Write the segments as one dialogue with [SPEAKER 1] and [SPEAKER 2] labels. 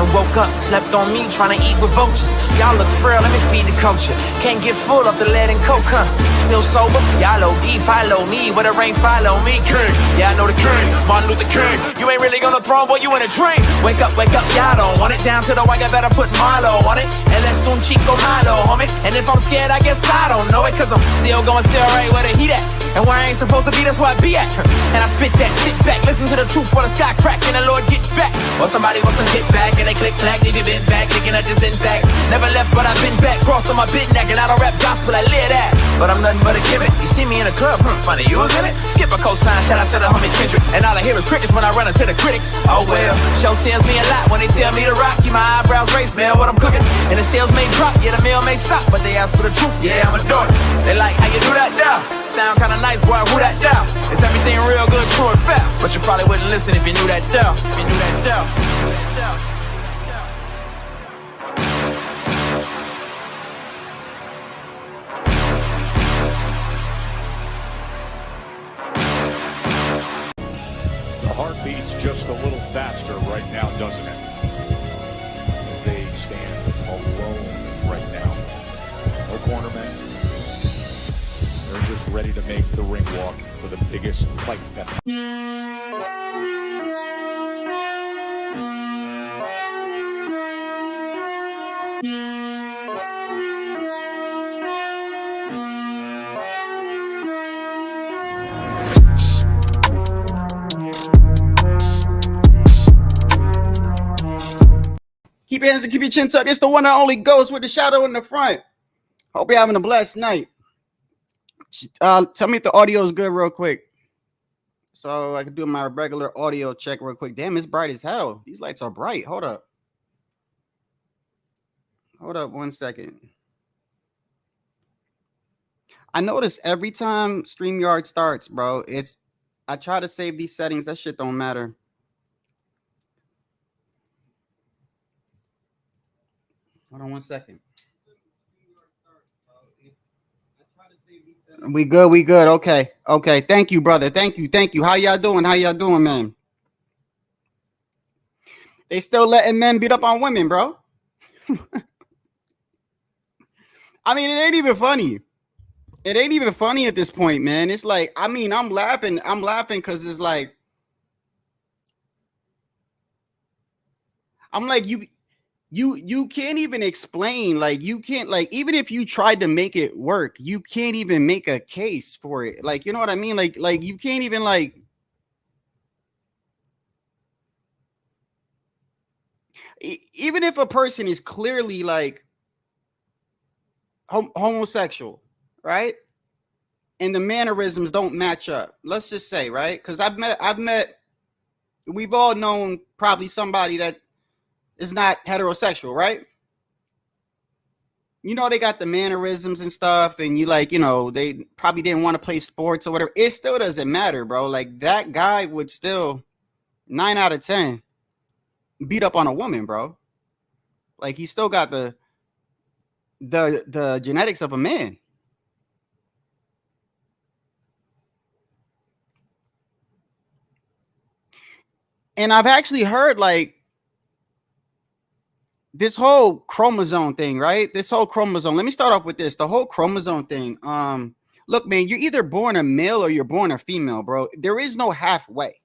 [SPEAKER 1] done woke up, slept on me, trying to eat with vultures. Y'all look frail, let me feed the culture. Can't get full of the lead and coke, huh? Still sober? Y'all OD, follow me. Where the rain follow me, king. Yeah, I know the king, Martin Luther King. You ain't really on the throne, boy, you in a dream. Wake up, y'all don't want it. Down to the wire, better put Marlo on it. And let's soon Chico Hilo, homie. And if I'm scared, I guess I don't know it. Cause I'm still going still right where the heat at. And where I ain't supposed to be, that's where I be at. And I spit that, sit back, listen to the truth while the sky crack and the Lord get back. Or somebody wants some get back and they click clack, leave you bent back, looking at the syntax. Never left, but I've been back, cross on my bit neck, and I don't rap gospel, I live that. But I'm nothing but a gimmick. You see me in the club, funny, you was in it. Skip a cosign, shout out to the homie Kendrick. And all I hear is crickets when I run into the critics. Oh well, show tells me a lot when they tell me to rock. Keep my eyebrows raised, smell what I'm cooking. And the sales may drop, yeah, the meal may stop, but they ask for the truth, yeah, I'ma do it. They like, how you do that now? Sound kinda nice, boy, who that down? Is everything real good, true and fair? But you probably wouldn't listen if you knew that down. If you knew that down.
[SPEAKER 2] The heart beats just a little faster right now, doesn't it? As they stand alone right now. No cornermen. They're just ready to make the ring walk for the biggest fight that.
[SPEAKER 3] Keep your hands and keep your chin tucked. It's the one and only Ghost with the shadow in the front. Hope you're having a blessed night. Tell me if the audio is good real quick, so I can do my regular audio check real quick. Damn, it's bright as hell. These lights are bright. Hold up 1 second. I notice every time StreamYard starts, bro, I try to save these settings. That shit don't matter. Hold on 1 second. We good. Okay. Thank you, brother. Thank you. How y'all doing, man? They still letting men beat up on women, bro. I mean, it ain't even funny. It ain't even funny at this point, man. It's like, I mean, I'm laughing because it's like, I'm like, you can't even explain, like, you can't, like, even if you tried to make it work, you can't even make a case for it. Like, you know what I mean? Like you can't even, like, even if a person is clearly like homosexual, right? And the mannerisms don't match up. Let's just say, right? Because we've all known probably somebody that is not heterosexual, right? You know, they got the mannerisms and stuff, and you, like, you know, they probably didn't want to play sports or whatever. It still doesn't matter, bro. Like, that guy would still 9 out of 10 beat up on a woman, bro. Like, he still got the genetics of a man. And I've actually heard, like, this whole chromosome thing, right? This whole chromosome. Let me start off with this. The whole chromosome thing. Look, man, you're either born a male or you're born a female, bro. There is no halfway.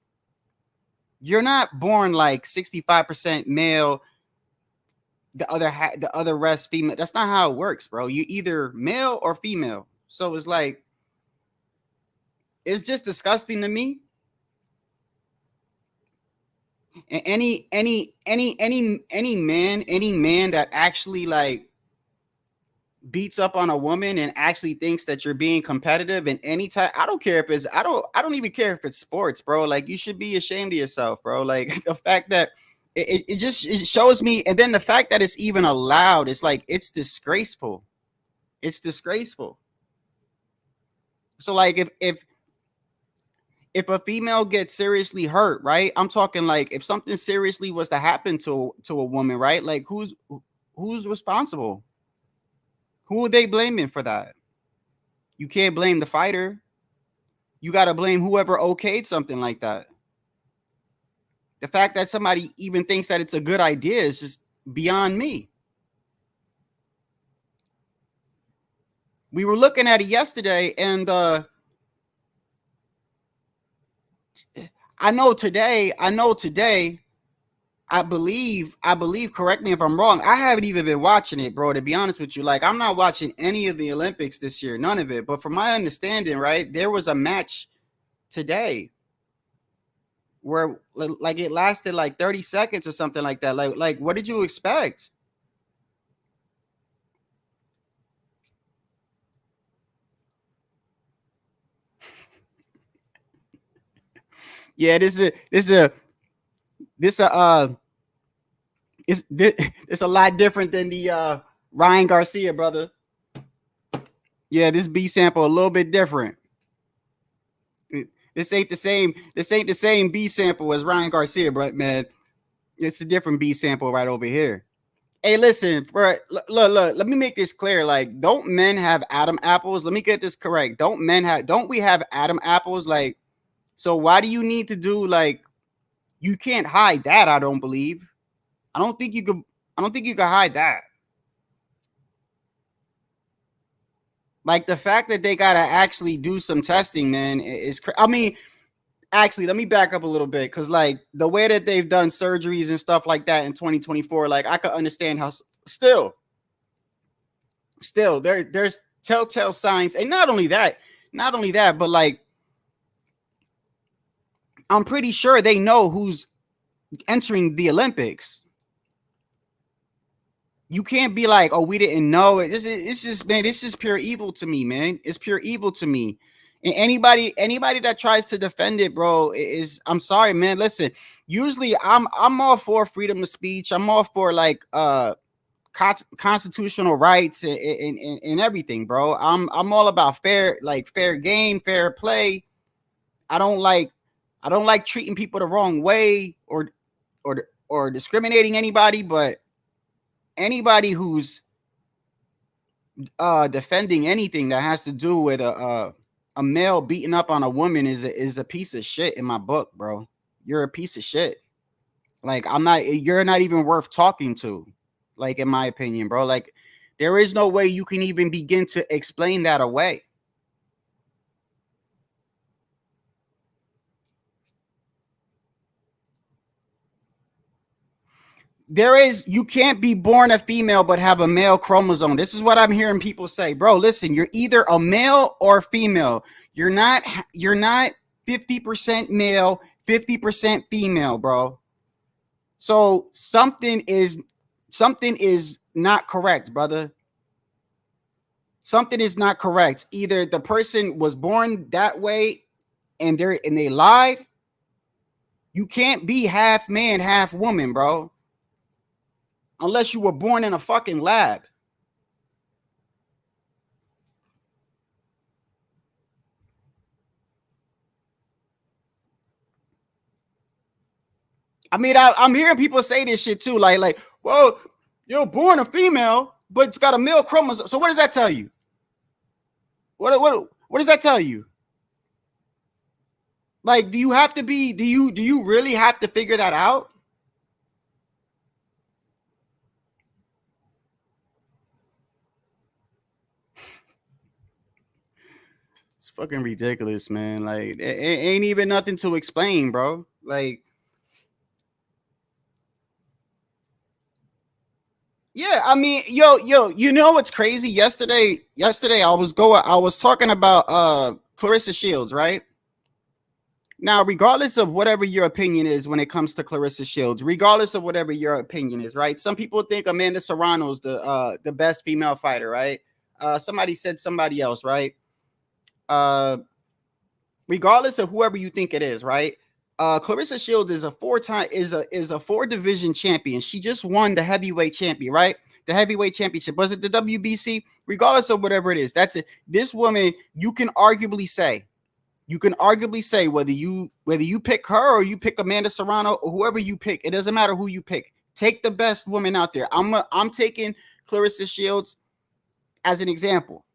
[SPEAKER 3] You're not born like 65% male, the other rest female. That's not how it works, bro. You either male or female. So it's like, it's just disgusting to me. And any man that actually, like, beats up on a woman and actually thinks that you're being competitive in any type, I don't care if it's, I don't even care if it's sports, bro. Like, you should be ashamed of yourself, bro. Like, the fact that it just shows me, and then the fact that it's even allowed, it's like, it's disgraceful. It's disgraceful. So, like, if a female gets seriously hurt, right? I'm talking, like, if something seriously was to happen to a woman, right? Like, who's responsible? Who are they blaming for that? You can't blame the fighter. You got to blame whoever okayed something like that. The fact that somebody even thinks that it's a good idea is just beyond me. We were looking at it yesterday, and I know today, I believe, correct me if I'm wrong, I haven't even been watching it, bro, to be honest with you. Like, I'm not watching any of the Olympics this year, none of it. But from my understanding, right, there was a match today where, like, it lasted like 30 seconds or something like that. Like what did you expect? Yeah, it's a lot different than the Ryan Garcia, brother. Yeah, this B sample a little bit different. This ain't the same. This ain't the same B sample as Ryan Garcia, bro, man. It's a different B sample right over here. Hey, listen, look. Let me make this clear. Like, don't men have Adam apples? Let me get this correct. Don't we have Adam apples? Like, so why do you need to do like? You can't hide that. I don't believe. I don't think you could. I don't think you can hide that. Like, the fact that they gotta actually do some testing, man, is. I mean, actually, let me back up a little bit, because like the way that they've done surgeries and stuff like that in 2024, like I could understand how still there's telltale signs. And not only that, but like I'm pretty sure they know who's entering the Olympics. You can't be like, oh, we didn't know it. It's just, man, this is pure evil to me, man. It's pure evil to me. And anybody that tries to defend it, bro, is, I'm sorry, man. Listen, usually I'm all for freedom of speech. I'm all for like constitutional rights and everything, bro. I'm all about fair game, fair play. I don't like treating people the wrong way or discriminating anybody, but anybody who's defending anything that has to do with a male beating up on a woman is a piece of shit in my book, bro. You're a piece of shit. Like, you're not even worth talking to, like, in my opinion, bro. Like, there is no way you can even begin to explain that away. You can't be born a female but have a male chromosome. This is what I'm hearing people say. Bro, listen, you're either a male or female. You're not 50% male, 50% female, bro. So something is not correct, brother. Something is not correct. Either the person was born that way and they lied. You can't be half man, half woman, bro. Unless you were born in a fucking lab. I mean, I'm hearing people say this shit too. Like, well, you're born a female, but it's got a male chromosome. So what does that tell you? What does that tell you? Like, do you really have to figure that out? It's fucking ridiculous, man. Like, it ain't even nothing to explain, bro. Like, yeah, I mean, yo, you know what's crazy? Yesterday I was talking about Clarissa Shields, right? Now, regardless of whatever your opinion is when it comes to Clarissa Shields, regardless of whatever your opinion is, right? Some people think Amanda Serrano's the best female fighter, right? Somebody said somebody else, right? Regardless of whoever you think it is, right? Clarissa Shields is a 4-division champion. She just won the heavyweight champion, right? The heavyweight championship. Was it the WBC? Regardless of whatever it is, that's it. This woman, you can arguably say whether you pick her or you pick Amanda Serrano or whoever you pick, it doesn't matter who you pick. Take the best woman out there. I'm taking Clarissa Shields as an example.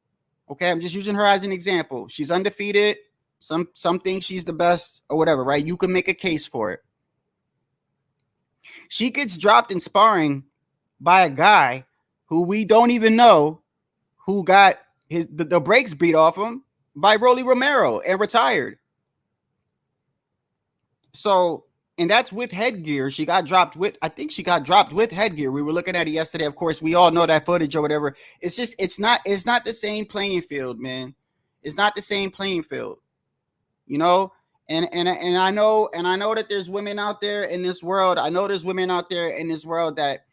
[SPEAKER 3] Okay, I'm just using her as an example. She's undefeated. Some think she's the best or whatever, right? You can make a case for it. She gets dropped in sparring by a guy who we don't even know, who got the brakes beat off him by Rolly Romero and retired. So, and that's with headgear. She got dropped with, I think she got dropped with headgear. We were looking at it yesterday. Of course, we all know that footage or whatever. It's just, it's not the same playing field, man. It's not the same playing field, you know? And I know that there's women out there in this world. I know there's women out there in this world that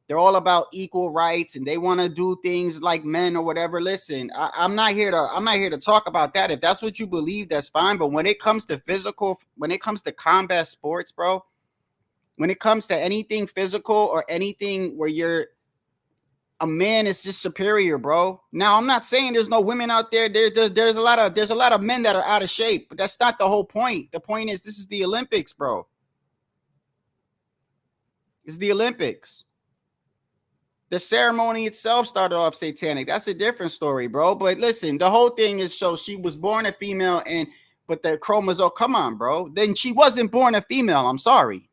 [SPEAKER 3] they're all about equal rights and they want to do things like men or whatever. Listen, I'm not here to talk about that. If that's what you believe, that's fine. But when it comes to physical, when it comes to combat sports, bro, when it comes to anything physical or anything where you're a man is just superior, bro. Now, I'm not saying there's no women out there. There's a lot of men that are out of shape, but that's not the whole point. The point is, this is the Olympics, bro. It's the Olympics. The ceremony itself started off satanic. That's a different story, bro. But listen, the whole thing is, so she was born a female, but the chromosome, come on, bro. Then she wasn't born a female. I'm sorry.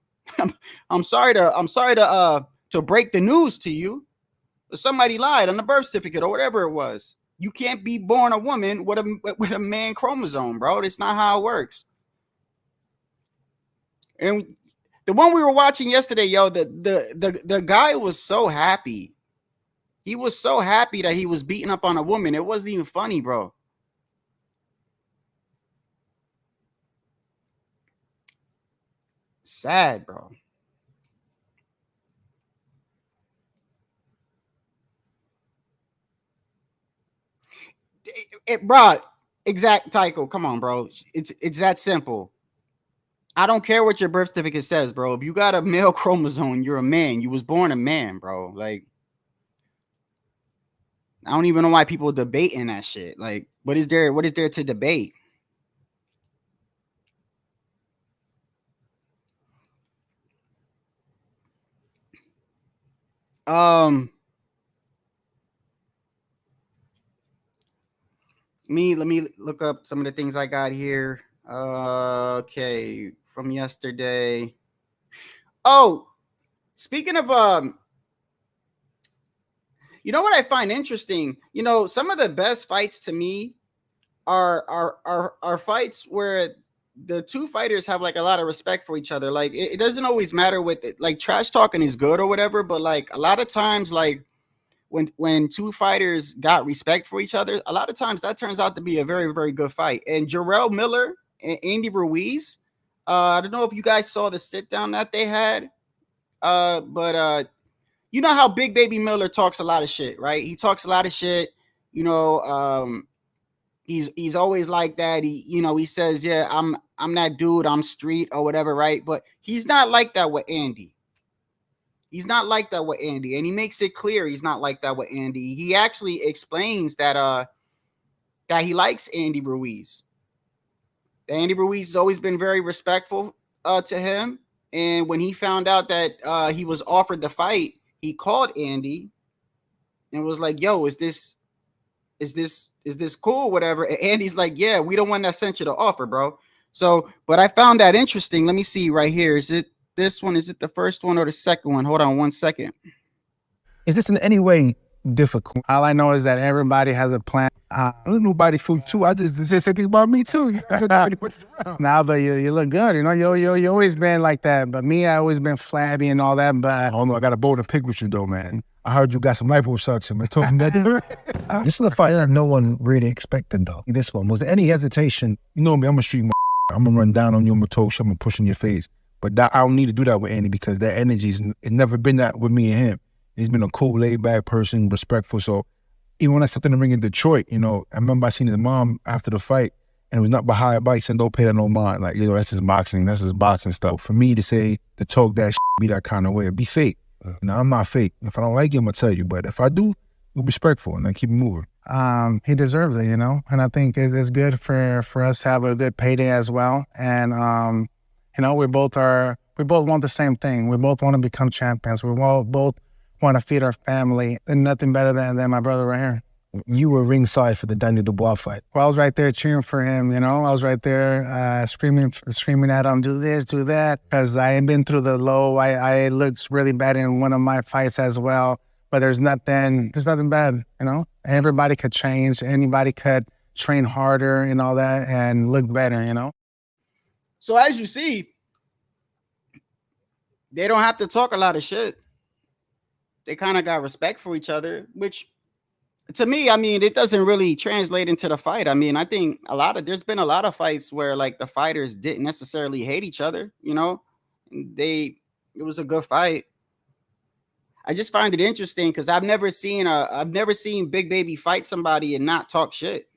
[SPEAKER 3] I'm sorry to break the news to you. Somebody lied on the birth certificate or whatever it was. You can't be born a woman with a man chromosome, bro. That's not how it works. And the one we were watching yesterday, yo, the guy was so happy. He was so happy that he was beating up on a woman. It wasn't even funny, bro. Sad, bro. Bro, exact, Tycho. Come on, bro. It's that simple. I don't care what your birth certificate says, bro. If you got a male chromosome, you're a man. You was born a man, bro. Like, I don't even know why people debating that shit. Like, what is there to debate? Let me look up some of the things I got here. Okay, from yesterday. Oh, speaking of you know what I find interesting? You know, some of the best fights to me are fights where the two fighters have like a lot of respect for each other. Like it doesn't always matter with it. Like trash talking is good or whatever, but like a lot of times, like when two fighters got respect for each other, a lot of times that turns out to be a very, very good fight. And Jarrell Miller and Andy Ruiz, I don't know if you guys saw the sit down that they had, but you know how Big Baby Miller talks a lot of shit, right? He talks a lot of shit. You know, he's always like that. He says, yeah, I'm that dude, I'm street or whatever, right? But he's not like that with Andy. He's not like that with Andy, and he makes it clear he's not like that with Andy. He actually explains that he likes Andy Ruiz. Andy Ruiz has always been very respectful to him, and when he found out that he was offered the fight, he called Andy and was like, "Yo, is this cool? Whatever." And Andy's like, "Yeah, we don't want that sent you the offer, bro." So, but I found that interesting. Let me see right here. Is it this one? Is it the first one or the second one? Hold on 1 second.
[SPEAKER 4] Is this in any way difficult? All I know is that everybody has a plan. I don't know nobody fool too. I just thinking about me too. Now, but you look good. You know, you always been like that. But me, I always been flabby and all that. But oh no, I got a bone to pick with you though, man. I heard you got some liposuction. I told him that. This is a fight that no one really expected though. This one was there any hesitation? You know me, I'm a street. I'm gonna run down on you. I'm gonna toast. I'm gonna push in your face. But I don't need to do that with Andy because that energy's it's never been that with me and him. He's been a cool, laid-back person, respectful. So even when I stepped in the ring in Detroit, you know, I remember I seen his mom after the fight, and it was not behind a bike. Said, "Don't pay that no mind." Like, you know, that's his boxing. That's his boxing stuff. For me to say, to talk that be that kind of way, be fake. You know, I'm not fake. If I don't like you, I'm gonna tell you. But if I do, be respectful and then keep it moving. He deserves it, you know, and I think it's good for us to have a good payday as well. And you know, we both want the same thing. We both want to become champions. We both want to feed our family. And nothing better than my brother right here. you were ringside for the Daniel Dubois fight. Well, I was right there cheering for him, you know. I was right there screaming at him, do this, do that, because I had been through the low. I looked really bad in one of my fights as well, but there's nothing bad, you know. Everybody could change. Anybody could train harder and all that and look better, you know.
[SPEAKER 3] So as you see, they don't have to talk a lot of shit. They kind of got respect for each other, which to me, I mean, it doesn't really translate into the fight. I mean, I think there's been a lot of fights where like the fighters didn't necessarily hate each other, you know. It was a good fight. I just find it interesting because I've never seen Big Baby fight somebody and not talk shit.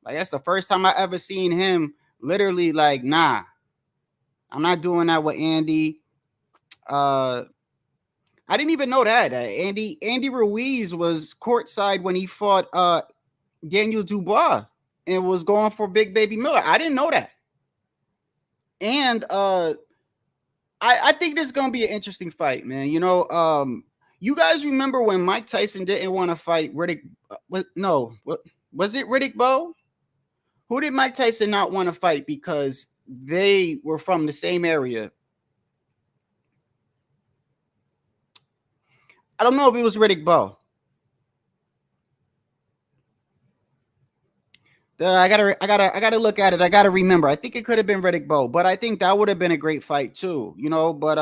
[SPEAKER 3] Like that's the first time I ever seen him literally like, nah, I'm not doing that with Andy. I didn't even know that. Andy Ruiz was courtside when he fought Daniel Dubois and was going for Big Baby Miller. I didn't know that. And I think this is going to be an interesting fight, man. You know, you guys remember when Mike Tyson didn't want to fight Riddick? Was it Riddick Bowe? Who did Mike Tyson not want to fight because they were from the same area? I don't know if it was Riddick Bowe. I gotta look at it. I gotta remember. I think it could have been Riddick Bowe, but I think that would have been a great fight too. You know, but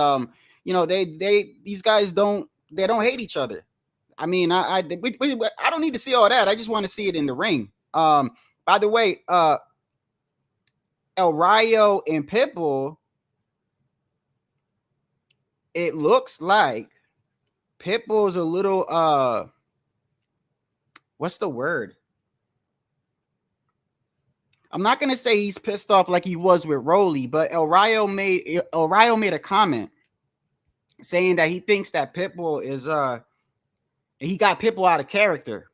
[SPEAKER 3] you know, these guys don't hate each other. I mean, I don't need to see all that. I just want to see it in the ring. By the way, El Rayo and Pitbull. It looks like Pitbull is a little what's the word? I'm not gonna say he's pissed off like he was with Rolly, but El Rayo made a comment saying that he thinks that Pitbull is he got Pitbull out of character.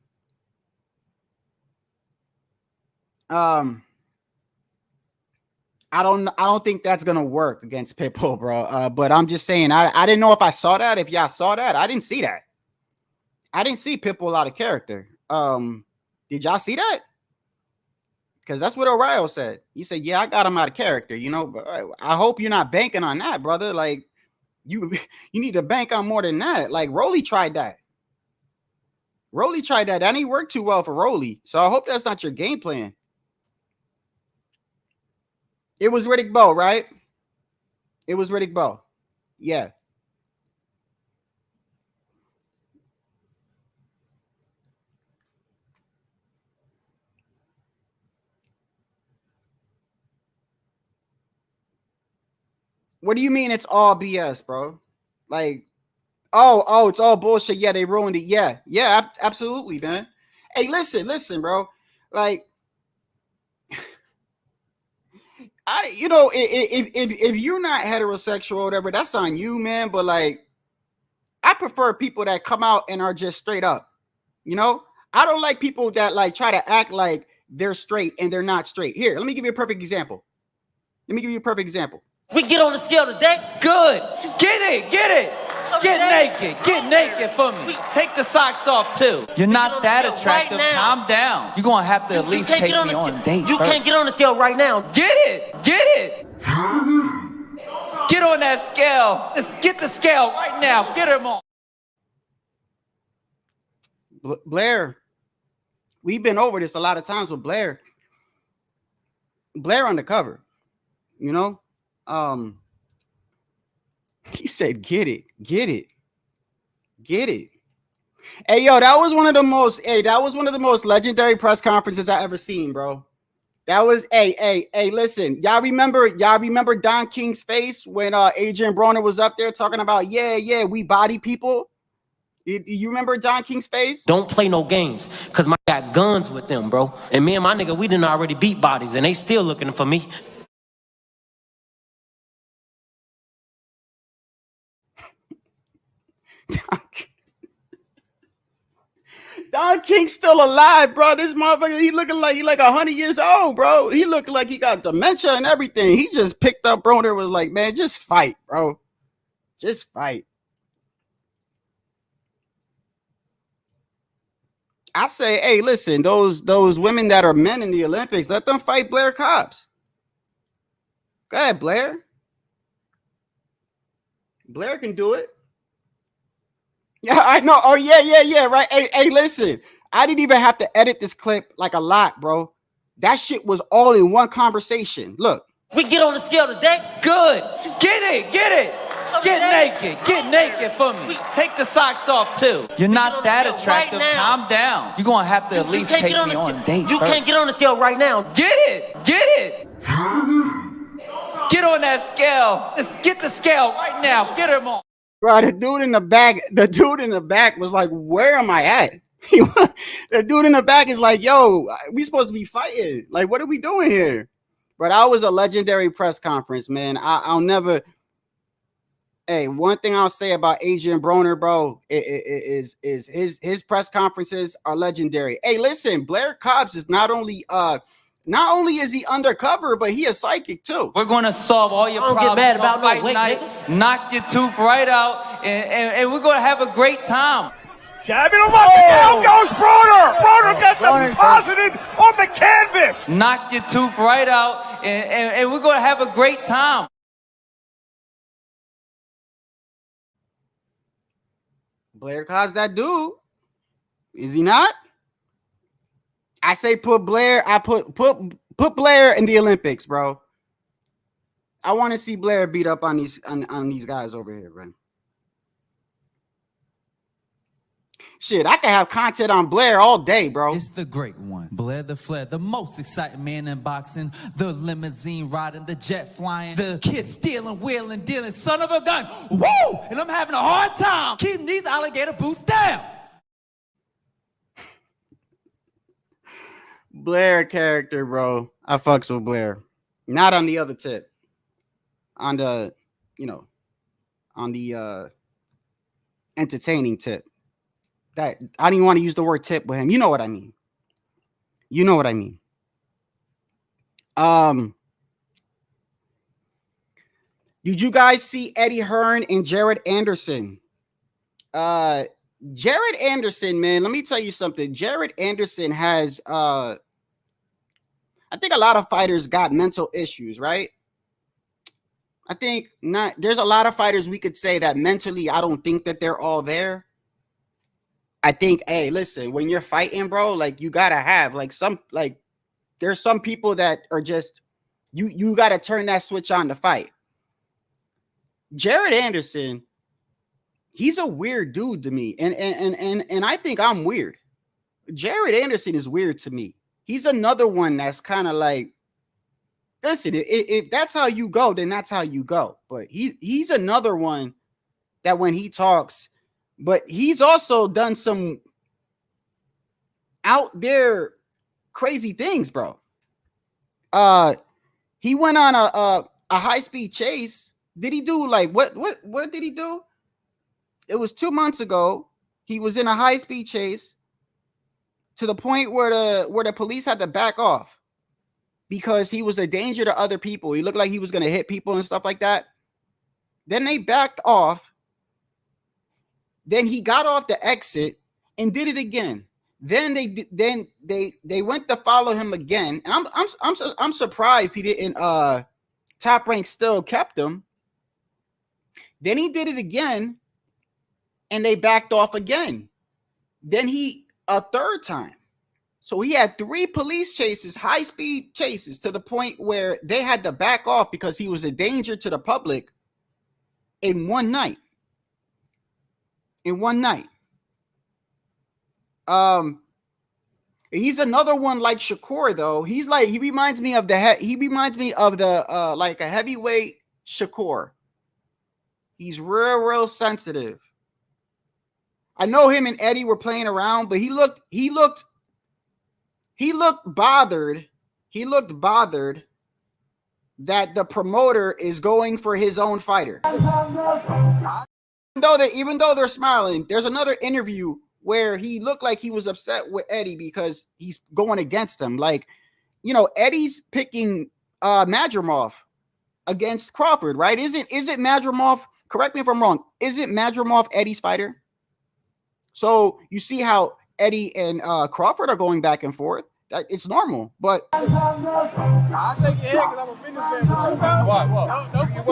[SPEAKER 3] I don't think that's gonna work against Pitbull, bro. But I'm just saying, I didn't know if I saw that. If y'all saw that, I didn't see that. I didn't see Pitbull out of character. Did y'all see that? Because that's what O'Reilly said. He said, "Yeah, I got him out of character." You know, but I hope you're not banking on that, brother. Like you need to bank on more than that. Like Rolly tried that. That didn't work too well for Rolly. So I hope that's not your game plan. It was Riddick Bowe, right? It was Riddick Bowe. Yeah. What do you mean it's all BS, bro? Like, oh, it's all bullshit. Yeah, they ruined it. Yeah, absolutely, man. Hey, listen, bro. Like, if you're not heterosexual or whatever, that's on you, man. But like, I prefer people that come out and are just straight up. You know, I don't like people that like try to act like they're straight and they're not straight. Here, let me give you a perfect example.
[SPEAKER 5] We get on the scale today.
[SPEAKER 6] Good. Get it. Get naked for me. Take the socks off too. You're not that attractive. Calm down. You're gonna have to at least take me on a date.
[SPEAKER 5] You can't get on the scale right now.
[SPEAKER 6] Get it. Get on that scale. Just get the scale right now. Get him on.
[SPEAKER 3] Blair, we've been over this a lot of times with Blair. Blair undercover, you know. He said, "Get it." Hey, yo, that was one of the most legendary press conferences I ever seen, bro. That was hey, listen, y'all remember Don King's face when Adrian Broner was up there talking about yeah, we body people. You remember Don King's face?
[SPEAKER 5] Don't play no games, cause my got guns with them, bro. And me and my nigga, we done already beat bodies, and they still looking for me.
[SPEAKER 3] Don King's still alive, bro. This motherfucker, he like 100 years old, bro. He looking like he got dementia and everything. He just picked up Broner, was like, man, just fight, bro. Just fight. I say, hey, listen, those women that are men in the Olympics, let them fight Blair Cobbs. Go ahead, Blair. Blair can do it. Yeah, I know. Oh, yeah, right. Hey, listen, I didn't even have to edit this clip like a lot, bro. That shit was all in one conversation. Look.
[SPEAKER 5] We get on the scale today.
[SPEAKER 6] Good. Get it. Get naked for me. Take the socks off too. You're not that attractive. Calm down. You're gonna have to at least take me on a date.
[SPEAKER 5] You can't get on the scale right now.
[SPEAKER 6] Get it. Get on that scale. Let's get the scale right now. Get him on.
[SPEAKER 3] Bro, the dude in the back was like, where am I at? The dude in the back is like, yo, we supposed to be fighting. Like, what are we doing here? But that was a legendary press conference, man. I'll never. Hey, one thing I'll say about Adrian Broner, bro, is his press conferences are legendary. Hey, listen, Blair Cobbs is not only is he undercover, but he is psychic too.
[SPEAKER 6] We're gonna solve all your problems.
[SPEAKER 5] Don't get mad about
[SPEAKER 6] fight
[SPEAKER 5] no weight,
[SPEAKER 6] night,
[SPEAKER 5] nigga.
[SPEAKER 6] knock your tooth right out, and we're gonna have a great time.
[SPEAKER 7] Jabbing him up, and down goes Broner. Broner got deposited on the canvas.
[SPEAKER 6] Knock your tooth right out, and we're gonna have a great time.
[SPEAKER 3] Blair Cobbs, that dude, is he not? I say put Blair in the Olympics, bro. I want to see Blair beat up on these guys over here, bro. Shit, I can have content on Blair all day, bro.
[SPEAKER 8] It's the great one, Blair the Flair, the most exciting man in boxing, the limousine riding, the jet flying, the kiss stealing, wheeling, dealing, son of a gun. Woo! And I'm having a hard time keeping these alligator boots down.
[SPEAKER 3] Blair character, bro. I fucks with Blair. Not on the other tip. On the, on the entertaining tip. That I don't even want to use the word tip with him. You know what I mean. Did you guys see Eddie Hearn and Jared Anderson? Jared Anderson, man, let me tell you something. Jared Anderson has I think a lot of fighters got mental issues, right? I think not. There's a lot of fighters we could say that mentally, I don't think that they're all there. I think, hey, listen, when you're fighting, bro, like you gotta have there's some people that are just you gotta turn that switch on to fight. Jared Anderson, he's a weird dude to me, and I think I'm weird. Jared Anderson is weird to me. He's another one that's kind of like, listen, if that's how you go, then that's how you go. But he's another one that when he talks. But he's also done some out there crazy things, bro. He went on a high-speed chase. Did he do what did he do? It was 2 months ago. He was in a high-speed chase to the point where the police had to back off because he was a danger to other people. He looked like he was going to hit people and stuff like that. Then they backed off. Then he got off the exit and did it again. Then they went to follow him again, and I'm surprised he didn't. Top Rank still kept him. Then he did it again, and they backed off again. Then a third time. So he had 3 police chases, high speed chases, to the point where they had to back off because he was a danger to the public in one night. He's another one like Shakur, though. He reminds me of the like a heavyweight Shakur. He's real sensitive. I know him and Eddie were playing around, but he looked bothered. He looked bothered that the promoter is going for his own fighter. Even though they're smiling, there's another interview where he looked like he was upset with Eddie because he's going against him. Like, Eddie's picking Madrimov against Crawford, right? Isn't Madrimov, correct me if I'm wrong, isn't Madrimov Eddie's fighter? So you see how Eddie and Crawford are going back and forth. It's normal, but
[SPEAKER 7] I say yeah, because I'm a businessman. But you know,
[SPEAKER 9] What?
[SPEAKER 7] Don't
[SPEAKER 9] You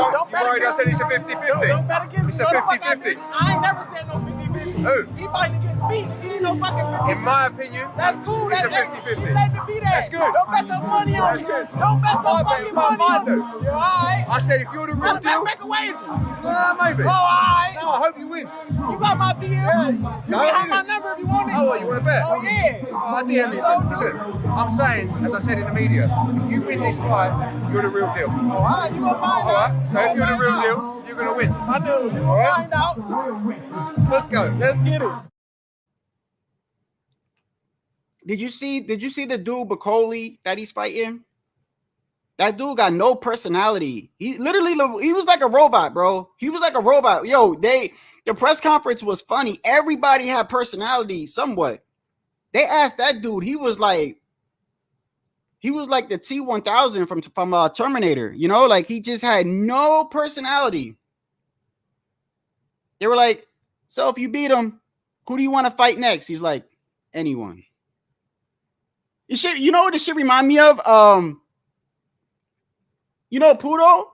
[SPEAKER 9] worried I said it's a 50-50?
[SPEAKER 7] Don't bet against
[SPEAKER 9] It's
[SPEAKER 7] me.
[SPEAKER 9] a
[SPEAKER 7] No, the fuck
[SPEAKER 9] 50-50.
[SPEAKER 7] I ain't never said no 50-50.
[SPEAKER 9] Who?
[SPEAKER 7] He fighting against me. He ain't no fucking 50.
[SPEAKER 9] In my opinion,
[SPEAKER 7] That's cool.
[SPEAKER 9] it's a
[SPEAKER 7] That's
[SPEAKER 9] 50-50.
[SPEAKER 7] You let it be that.
[SPEAKER 9] That's good.
[SPEAKER 7] Don't bet your money on
[SPEAKER 9] That's
[SPEAKER 7] me.
[SPEAKER 9] good.
[SPEAKER 7] Don't bet your fucking money on me. Yeah, all right.
[SPEAKER 9] I said if you're the real deal,
[SPEAKER 7] Make a wager.
[SPEAKER 9] maybe.
[SPEAKER 7] Oh, all right.
[SPEAKER 9] No, I hope you win.
[SPEAKER 7] You got my DM. You can have my number if you want it.
[SPEAKER 9] Oh, you want to bet?
[SPEAKER 7] Oh, yeah.
[SPEAKER 9] I DM you. Listen, I'm saying, as I said in the media, if you win this fight, you're the real deal.
[SPEAKER 7] All right, you gonna find out.
[SPEAKER 9] Alright, so if you're the real deal, you're gonna win.
[SPEAKER 7] I do. You gonna find out.
[SPEAKER 9] Let's go.
[SPEAKER 7] Let's get it.
[SPEAKER 3] did you see the dude Bacoli that he's fighting? That dude got no personality. He was like a robot, bro. He was like a robot. Yo, the press conference was funny. Everybody had personality somewhat. They asked that dude. He was like the T-1000 from Terminator. You know, like he just had no personality. They were like, so if you beat him, who do you want to fight next? He's like, anyone. You know what this shit remind me of? You know, Pudo,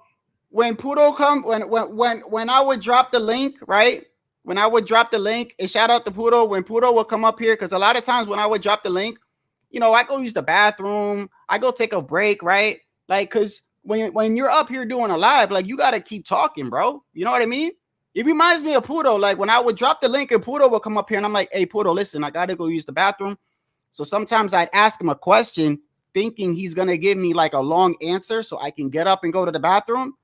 [SPEAKER 3] when I would drop the link, right? When I would drop the link, and shout out to Pudo, when Pudo would come up here, because a lot of times when I would drop the link, you know, I go use the bathroom, I go take a break, right? Like, because when you're up here doing a live, like, you got to keep talking, bro. You know what I mean? It reminds me of Pudo. Like, when I would drop the link and Pudo would come up here, and I'm like, hey, Pudo, listen, I got to go use the bathroom. So sometimes I'd ask him a question, thinking he's gonna give me like a long answer so I can get up and go to the bathroom.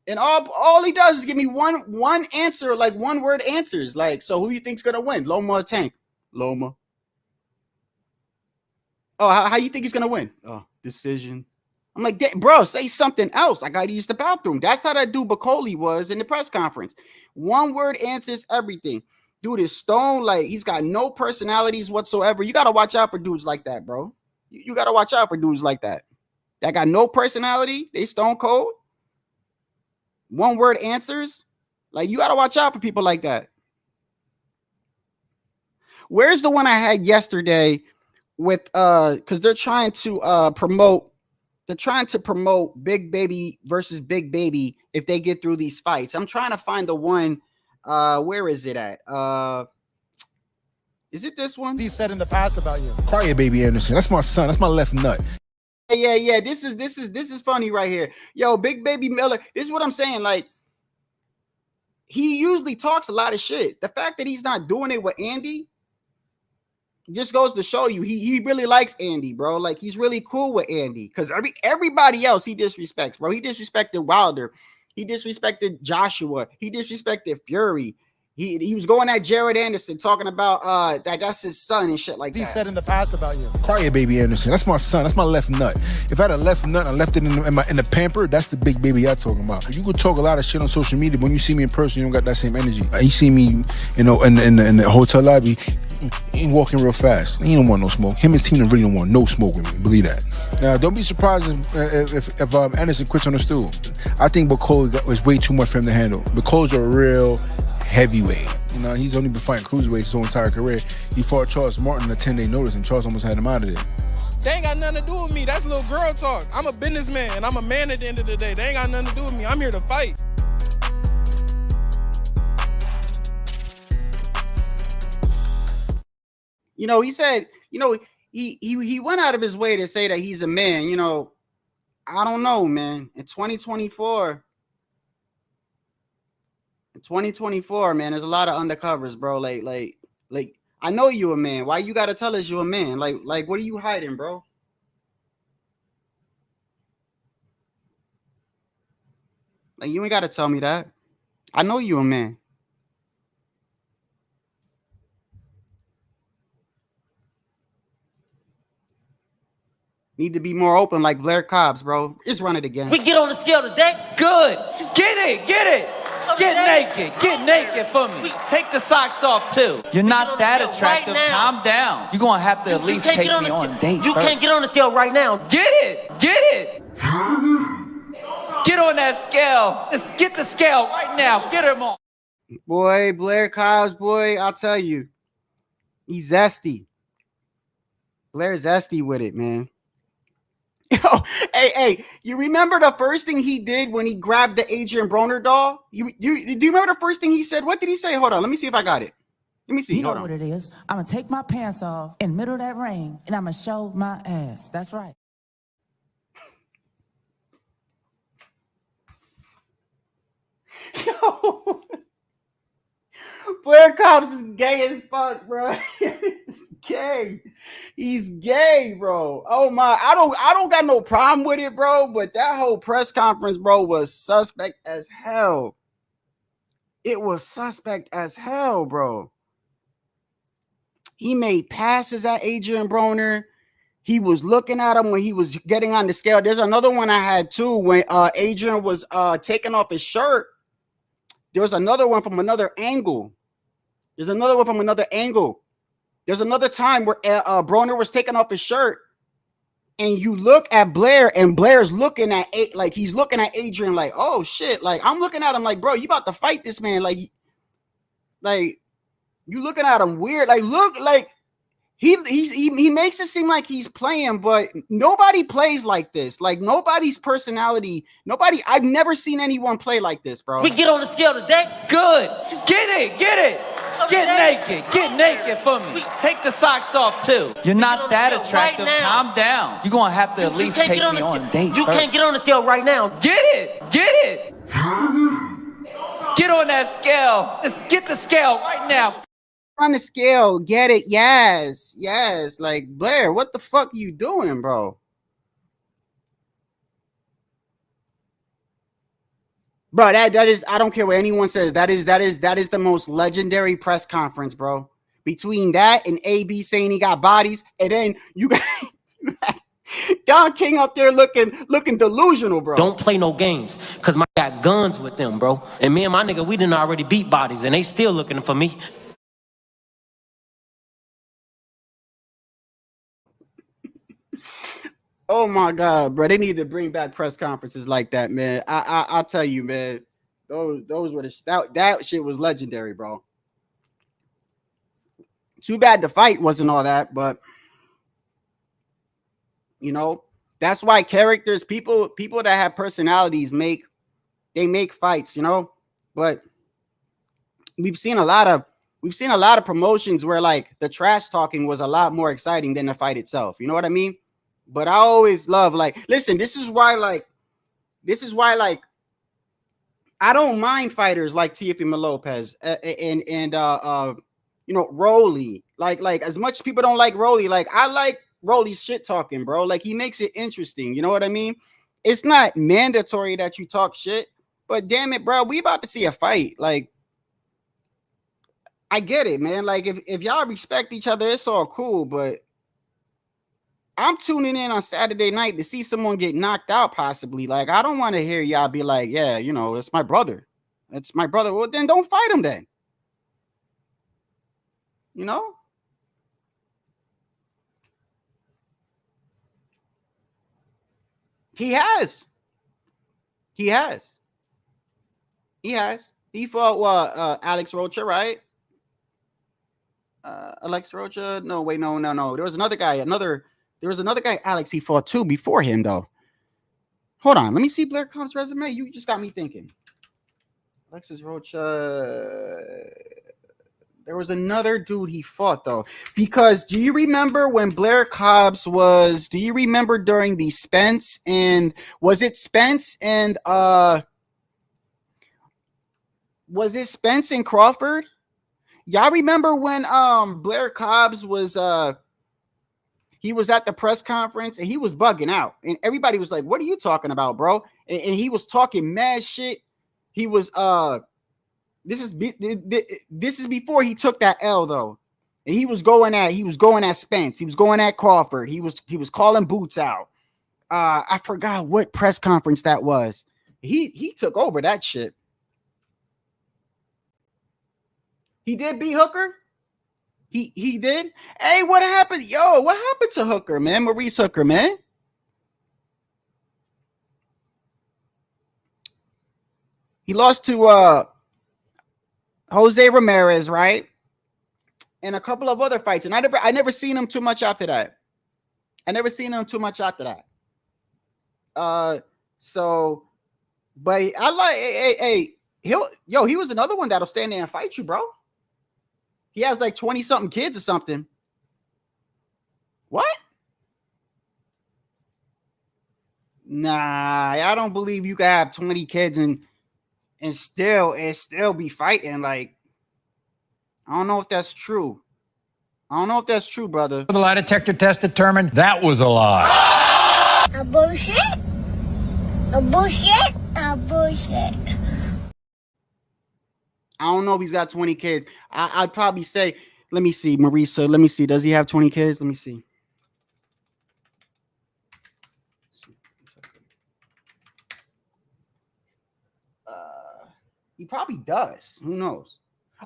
[SPEAKER 3] And all he does is give me one answer, like one word answers. Like, so who you think's gonna win? Loma or Tank? Loma. Oh, how you think he's gonna win? Oh, decision. I'm like, bro, say something else. I gotta use the bathroom. That's how that dude Bacoli was in the press conference. One word answers everything. Dude is stone, like he's got no personalities whatsoever. You gotta watch out for dudes like that, bro. You got to watch out for dudes like that. That got no personality. They stone cold. One word answers. Like, you got to watch out for people like that. Where's the one I had yesterday with, because they're trying to promote Big Baby versus Big Baby if they get through these fights. I'm trying to find the one. Where is it at? Is it this one?
[SPEAKER 10] He said in the past about you.
[SPEAKER 4] Quiet, baby Anderson. That's my son. That's my left nut.
[SPEAKER 3] Yeah. This is funny right here. Yo, Big Baby Miller. This is what I'm saying. Like, he usually talks a lot of shit. The fact that he's not doing it with Andy just goes to show you he really likes Andy, bro. Like, he's really cool with Andy because everybody else he disrespects, bro. He disrespected Wilder. He disrespected Joshua. He disrespected Fury. He was going at Jared Anderson talking about that's his son and shit like that.
[SPEAKER 10] He said in the past about you.
[SPEAKER 4] Quiet, baby Anderson. That's my son. That's my left nut. If I had a left nut and I left it in the pamper, that's the big baby I'm talking about. You could talk a lot of shit on social media, but when you see me in person, you don't got that same energy. You see me, you know, in the hotel lobby, he ain't walking real fast. He don't want no smoke. Him and his team really don't want no smoke with me. Believe that. Now, don't be surprised if Anderson quits on the stool. I think Bacoli was way too much for him to handle. Bacoli's a real heavyweight. You know, he's only been fighting cruiserweights his whole entire career. He fought Charles Martin a 10-day notice, and Charles almost had him out of there.
[SPEAKER 11] They ain't got nothing to do with me. That's little girl talk. I'm a businessman, and I'm a man at the end of the day. They ain't got nothing to do with me. I'm here to fight.
[SPEAKER 3] You know, he said, you know, he went out of his way to say that he's a man. You know, I don't know, man. In 2024, man, there's a lot of undercovers, bro. Like, I know you a man. Why you gotta tell us you a man? Like, what are you hiding, bro? Like, you ain't gotta tell me that. I know you a man. Need to be more open like Blair Cobbs, bro. Just run it again.
[SPEAKER 5] We get on the scale today.
[SPEAKER 6] Good. Get it. Get naked for me. Take the socks off too. You're not that attractive. Calm down. You're gonna have to at least take me on a date.
[SPEAKER 5] You can't get on the scale right now.
[SPEAKER 6] Get it. Get on that scale. Just get the scale right now. Get him on.
[SPEAKER 3] Boy, Blair Cobbs, boy, I'll tell you. He's zesty. Blair's zesty with it, man. Yo, hey, you remember the first thing he did when he grabbed the Adrian Broner doll? Do you remember the first thing he said? What did he say? Hold on, let me see if I got it. Let me see.
[SPEAKER 8] You know
[SPEAKER 3] Hold on.
[SPEAKER 8] what it is. I'm going to take my pants off in the middle of that rain, and I'm going to show my ass. That's right.
[SPEAKER 3] Yo, Blair Cobbs is gay as fuck, bro. He's gay. He's gay, bro. Oh my, I don't got no problem with it, bro. But that whole press conference, bro, was suspect as hell. It was suspect as hell, bro. He made passes at Adrian Broner. He was looking at him when he was getting on the scale. There's another one I had too when Adrian was taking off his shirt. There was another one from another angle. There's another one from another angle. There's another time where Broner was taking off his shirt, and you look at Blair, and Blair's looking at he's looking at Adrian like, oh shit, like I'm looking at him like, bro, you about to fight this man, like you looking at him weird, like look, like he makes it seem like he's playing, but nobody plays like this. Like nobody's personality, I've never seen anyone play like this, bro.
[SPEAKER 5] We get on the scale today.
[SPEAKER 6] Good. Get it. Get naked for me. Take the socks off too. You're not that attractive. Calm down. You're gonna have to at least take me on a date.
[SPEAKER 5] You can't get on the scale right now.
[SPEAKER 6] Get it. Get on that scale. Let's get the scale right now.
[SPEAKER 3] On the scale, get it? Yes. Like Blair, what the fuck you doing, bro? Bro, that is, I don't care what anyone says. That is the most legendary press conference, bro. Between that and AB saying he got bodies, and then you got Don King up there looking delusional, bro.
[SPEAKER 5] Don't play no games, cause my got guns with them, bro. And me and my nigga, we done already beat bodies, and they still looking for me.
[SPEAKER 3] Oh my God, bro! They need to bring back press conferences like that, man. I'll tell you, man. Those were that shit was legendary, bro. Too bad the fight wasn't all that, but you know that's why characters, people that have personalities make fights, you know. But we've seen a lot of promotions where like the trash talking was a lot more exciting than the fight itself. You know what I mean? But I always love, like, listen, this is why I don't mind fighters like Teofimo Lopez and you know, Rolly. Like as much people don't like Rolly, like I like Rolly's shit talking, bro. Like he makes it interesting. You know what I mean? It's not mandatory that you talk shit, but damn it, bro, we about to see a fight. Like I get it, man. Like if y'all respect each other, it's all cool, but I'm tuning in on Saturday night to see someone get knocked out, possibly. Like, I don't want to hear y'all be like, yeah, you know, it's my brother. It's my brother. Well, then don't fight him then. You know? He has. He fought Alex Rocha, right? Alex Rocha? No, wait, no. There was another guy, Alex, he fought too before him, though. Hold on. Let me see Blair Cobb's resume. You just got me thinking. Alexis Rocha. There was another dude he fought, though. Because do you remember when Blair Cobbs do you remember during the Spence and, was it Spence and Crawford? Y'all remember when Blair Cobbs was he was at the press conference and he was bugging out, and everybody was like, "What are you talking about, bro?" And he was talking mad shit. He was this is before he took that L, though, and he was going at Spence, he was going at Crawford, he was calling Boots out. I forgot what press conference that was. He took over that shit. He did beat Hooker. He did. Hey, what happened? Yo, what happened to Hooker, man? Maurice Hooker, man. He lost to Jose Ramirez, right? and a couple of other fights. And I never seen him too much after that. So, but I like, hey, he was another one that'll stand there and fight you, bro. He has like 20 something kids or something. What? Nah, I don't believe you can have 20 kids and still be fighting. Like, I don't know if that's true. Brother.
[SPEAKER 12] The lie detector test determined that was a lie.
[SPEAKER 13] A bullshit.
[SPEAKER 3] I don't know if he's got 20 kids. I'd probably say, let me see, Marisa. Let me see. Does he have 20 kids? Let me see. He probably does. Who knows?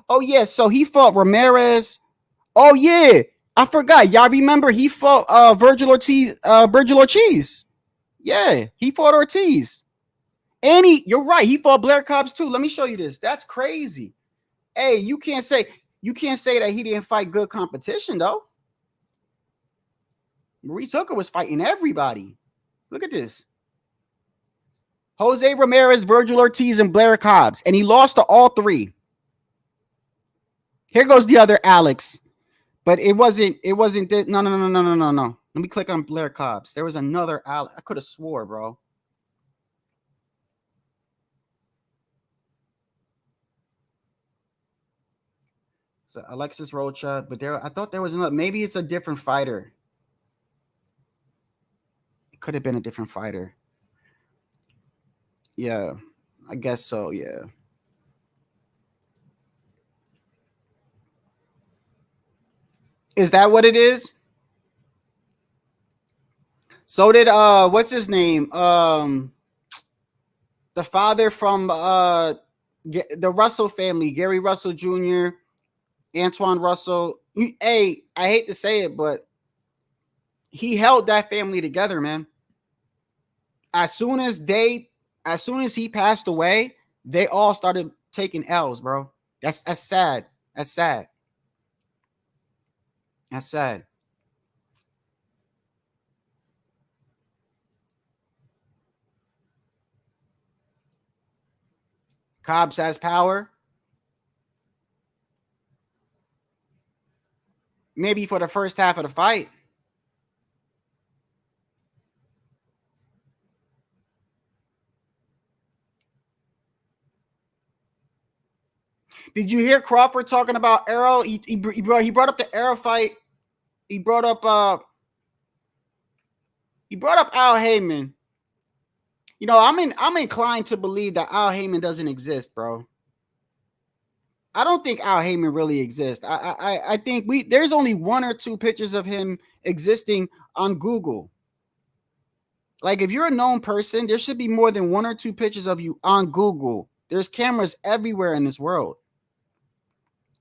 [SPEAKER 3] Oh, yeah. So he fought Ramirez. Oh, yeah. I forgot. Y'all remember he fought Virgil Ortiz. Yeah, he fought Ortiz. And you're right. He fought Blair Cobbs too. Let me show you this. That's crazy. Hey, you can't say that he didn't fight good competition, though. Maurice Hooker was fighting everybody. Look at this. Jose Ramirez, Virgil Ortiz, and Blair Cobbs. And he lost to all three. Here goes the other Alex. But it wasn't this. No. Let me click on Blair Cobbs. There was another Alex. I could have swore, bro. So Alexis Rocha, but I thought there was another. Maybe it's a different fighter. It could have been a different fighter. Yeah, I guess so. Yeah. Is that what it is? So did what's his name? The father from the Russell family, Gary Russell Jr., Antoine Russell. Hey, I hate to say it, but he held that family together, man. As soon as he passed away, they all started taking L's, bro. That's sad. That's sad. That's sad. Cobbs has power. Maybe for the first half of the fight. Did you hear Crawford talking about Arrow? He brought up the Arrow fight. He brought up Al Heyman. You know, I'm inclined to believe that Al Heyman doesn't exist, bro. I don't think Al Heyman really exists. I think there's only one or two pictures of him existing on Google. Like, if you're a known person, there should be more than one or two pictures of you on Google. There's cameras everywhere in this world.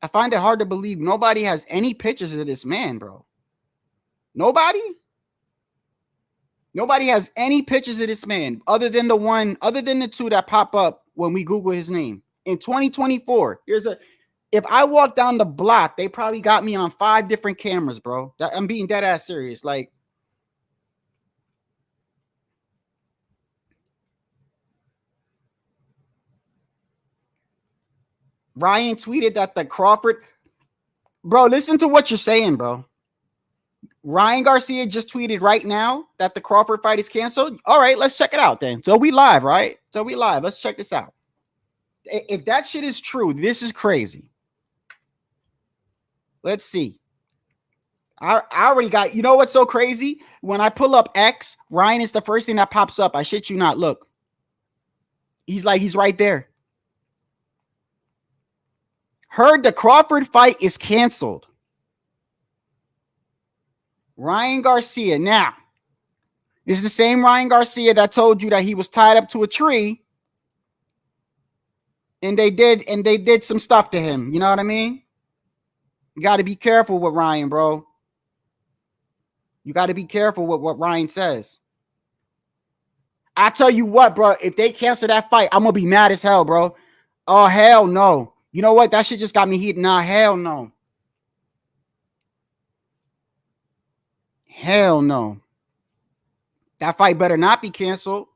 [SPEAKER 3] I find it hard to believe nobody has any pictures of this man, bro. Nobody has any pictures of this man other than the two that pop up when we Google his name. In 2024, if I walk down the block, they probably got me on 5 different cameras, bro. I'm being dead ass serious. Like, Ryan tweeted that the Crawford, bro, listen to what you're saying, bro. Ryan Garcia just tweeted right now that the Crawford fight is canceled. All right, let's check it out then. So we live, right? Let's check this out. If that shit is true, this is crazy. Let's see. I already got, you know what's so crazy? When I pull up X, Ryan is the first thing that pops up. I shit you not. Look. He's right there. Heard the Crawford fight is canceled. Ryan Garcia. Now, this is the same Ryan Garcia that told you that he was tied up to a tree. And they did some stuff to him. You know what I mean? You got to be careful with Ryan, bro. You got to be careful with what Ryan says. I tell you what, bro, if they cancel that fight, I'm going to be mad as hell, bro. Oh, hell no. You know what? That shit just got me heated. Nah, hell no. Hell no. That fight better not be canceled.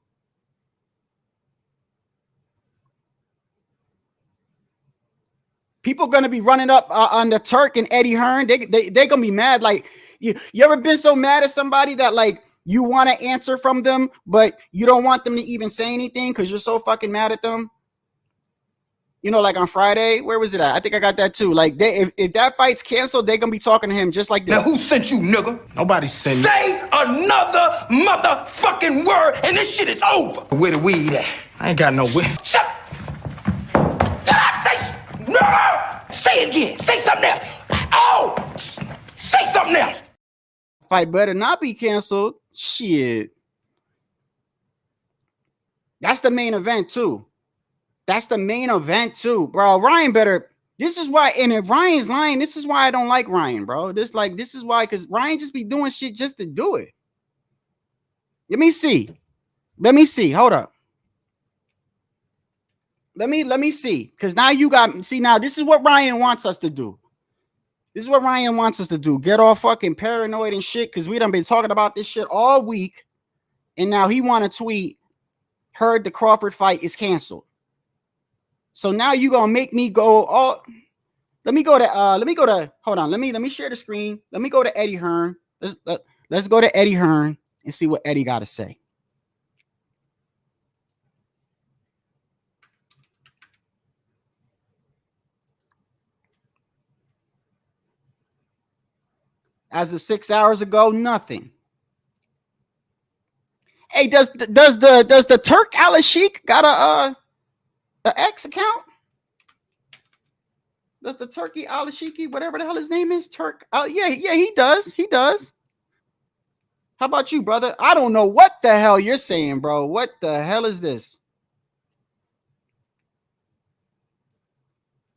[SPEAKER 3] People gonna be running up on the Turk and Eddie Hearn. They gonna be mad. Like you ever been so mad at somebody that like you want to answer from them, but you don't want them to even say anything because you're so fucking mad at them? You know, like on Friday, where was it at? I think I got that too. Like if that fight's canceled, they gonna be talking to him just like this.
[SPEAKER 13] Now who sent you, nigga?
[SPEAKER 4] Nobody sent me.
[SPEAKER 13] Say another motherfucking word and this shit is over. Where the weed at?
[SPEAKER 4] I ain't got no weed.
[SPEAKER 13] Shut. Did I say? No! Say it again. Say something else. Oh! Say something else.
[SPEAKER 3] Fight better not be canceled. Shit. That's the main event too. That's the main event too, bro. Ryan better. This is why, and if Ryan's lying, this is why I don't like Ryan, bro. This is why, because Ryan just be doing shit just to do it. Let me see. Hold up. Let me see. Because now you got, see, now this is what Ryan wants us to do. This is what Ryan wants us to do. Get all fucking paranoid and shit. Because we done been talking about this shit all week. And now he want to tweet, heard the Crawford fight is canceled. So now you gonna make me go, oh, let me go to, hold on. Let me share the screen. Let me go to Eddie Hearn. Let's go to Eddie Hearn and see what Eddie got to say. As of 6 hours ago, nothing. Hey, does the Turk Al-Sheikh got a X account? Does the Turkey Al-Sheikh, whatever the hell his name is, Turk? Yeah, he does. He does. How about you, brother? I don't know what the hell you're saying, bro. What the hell is this?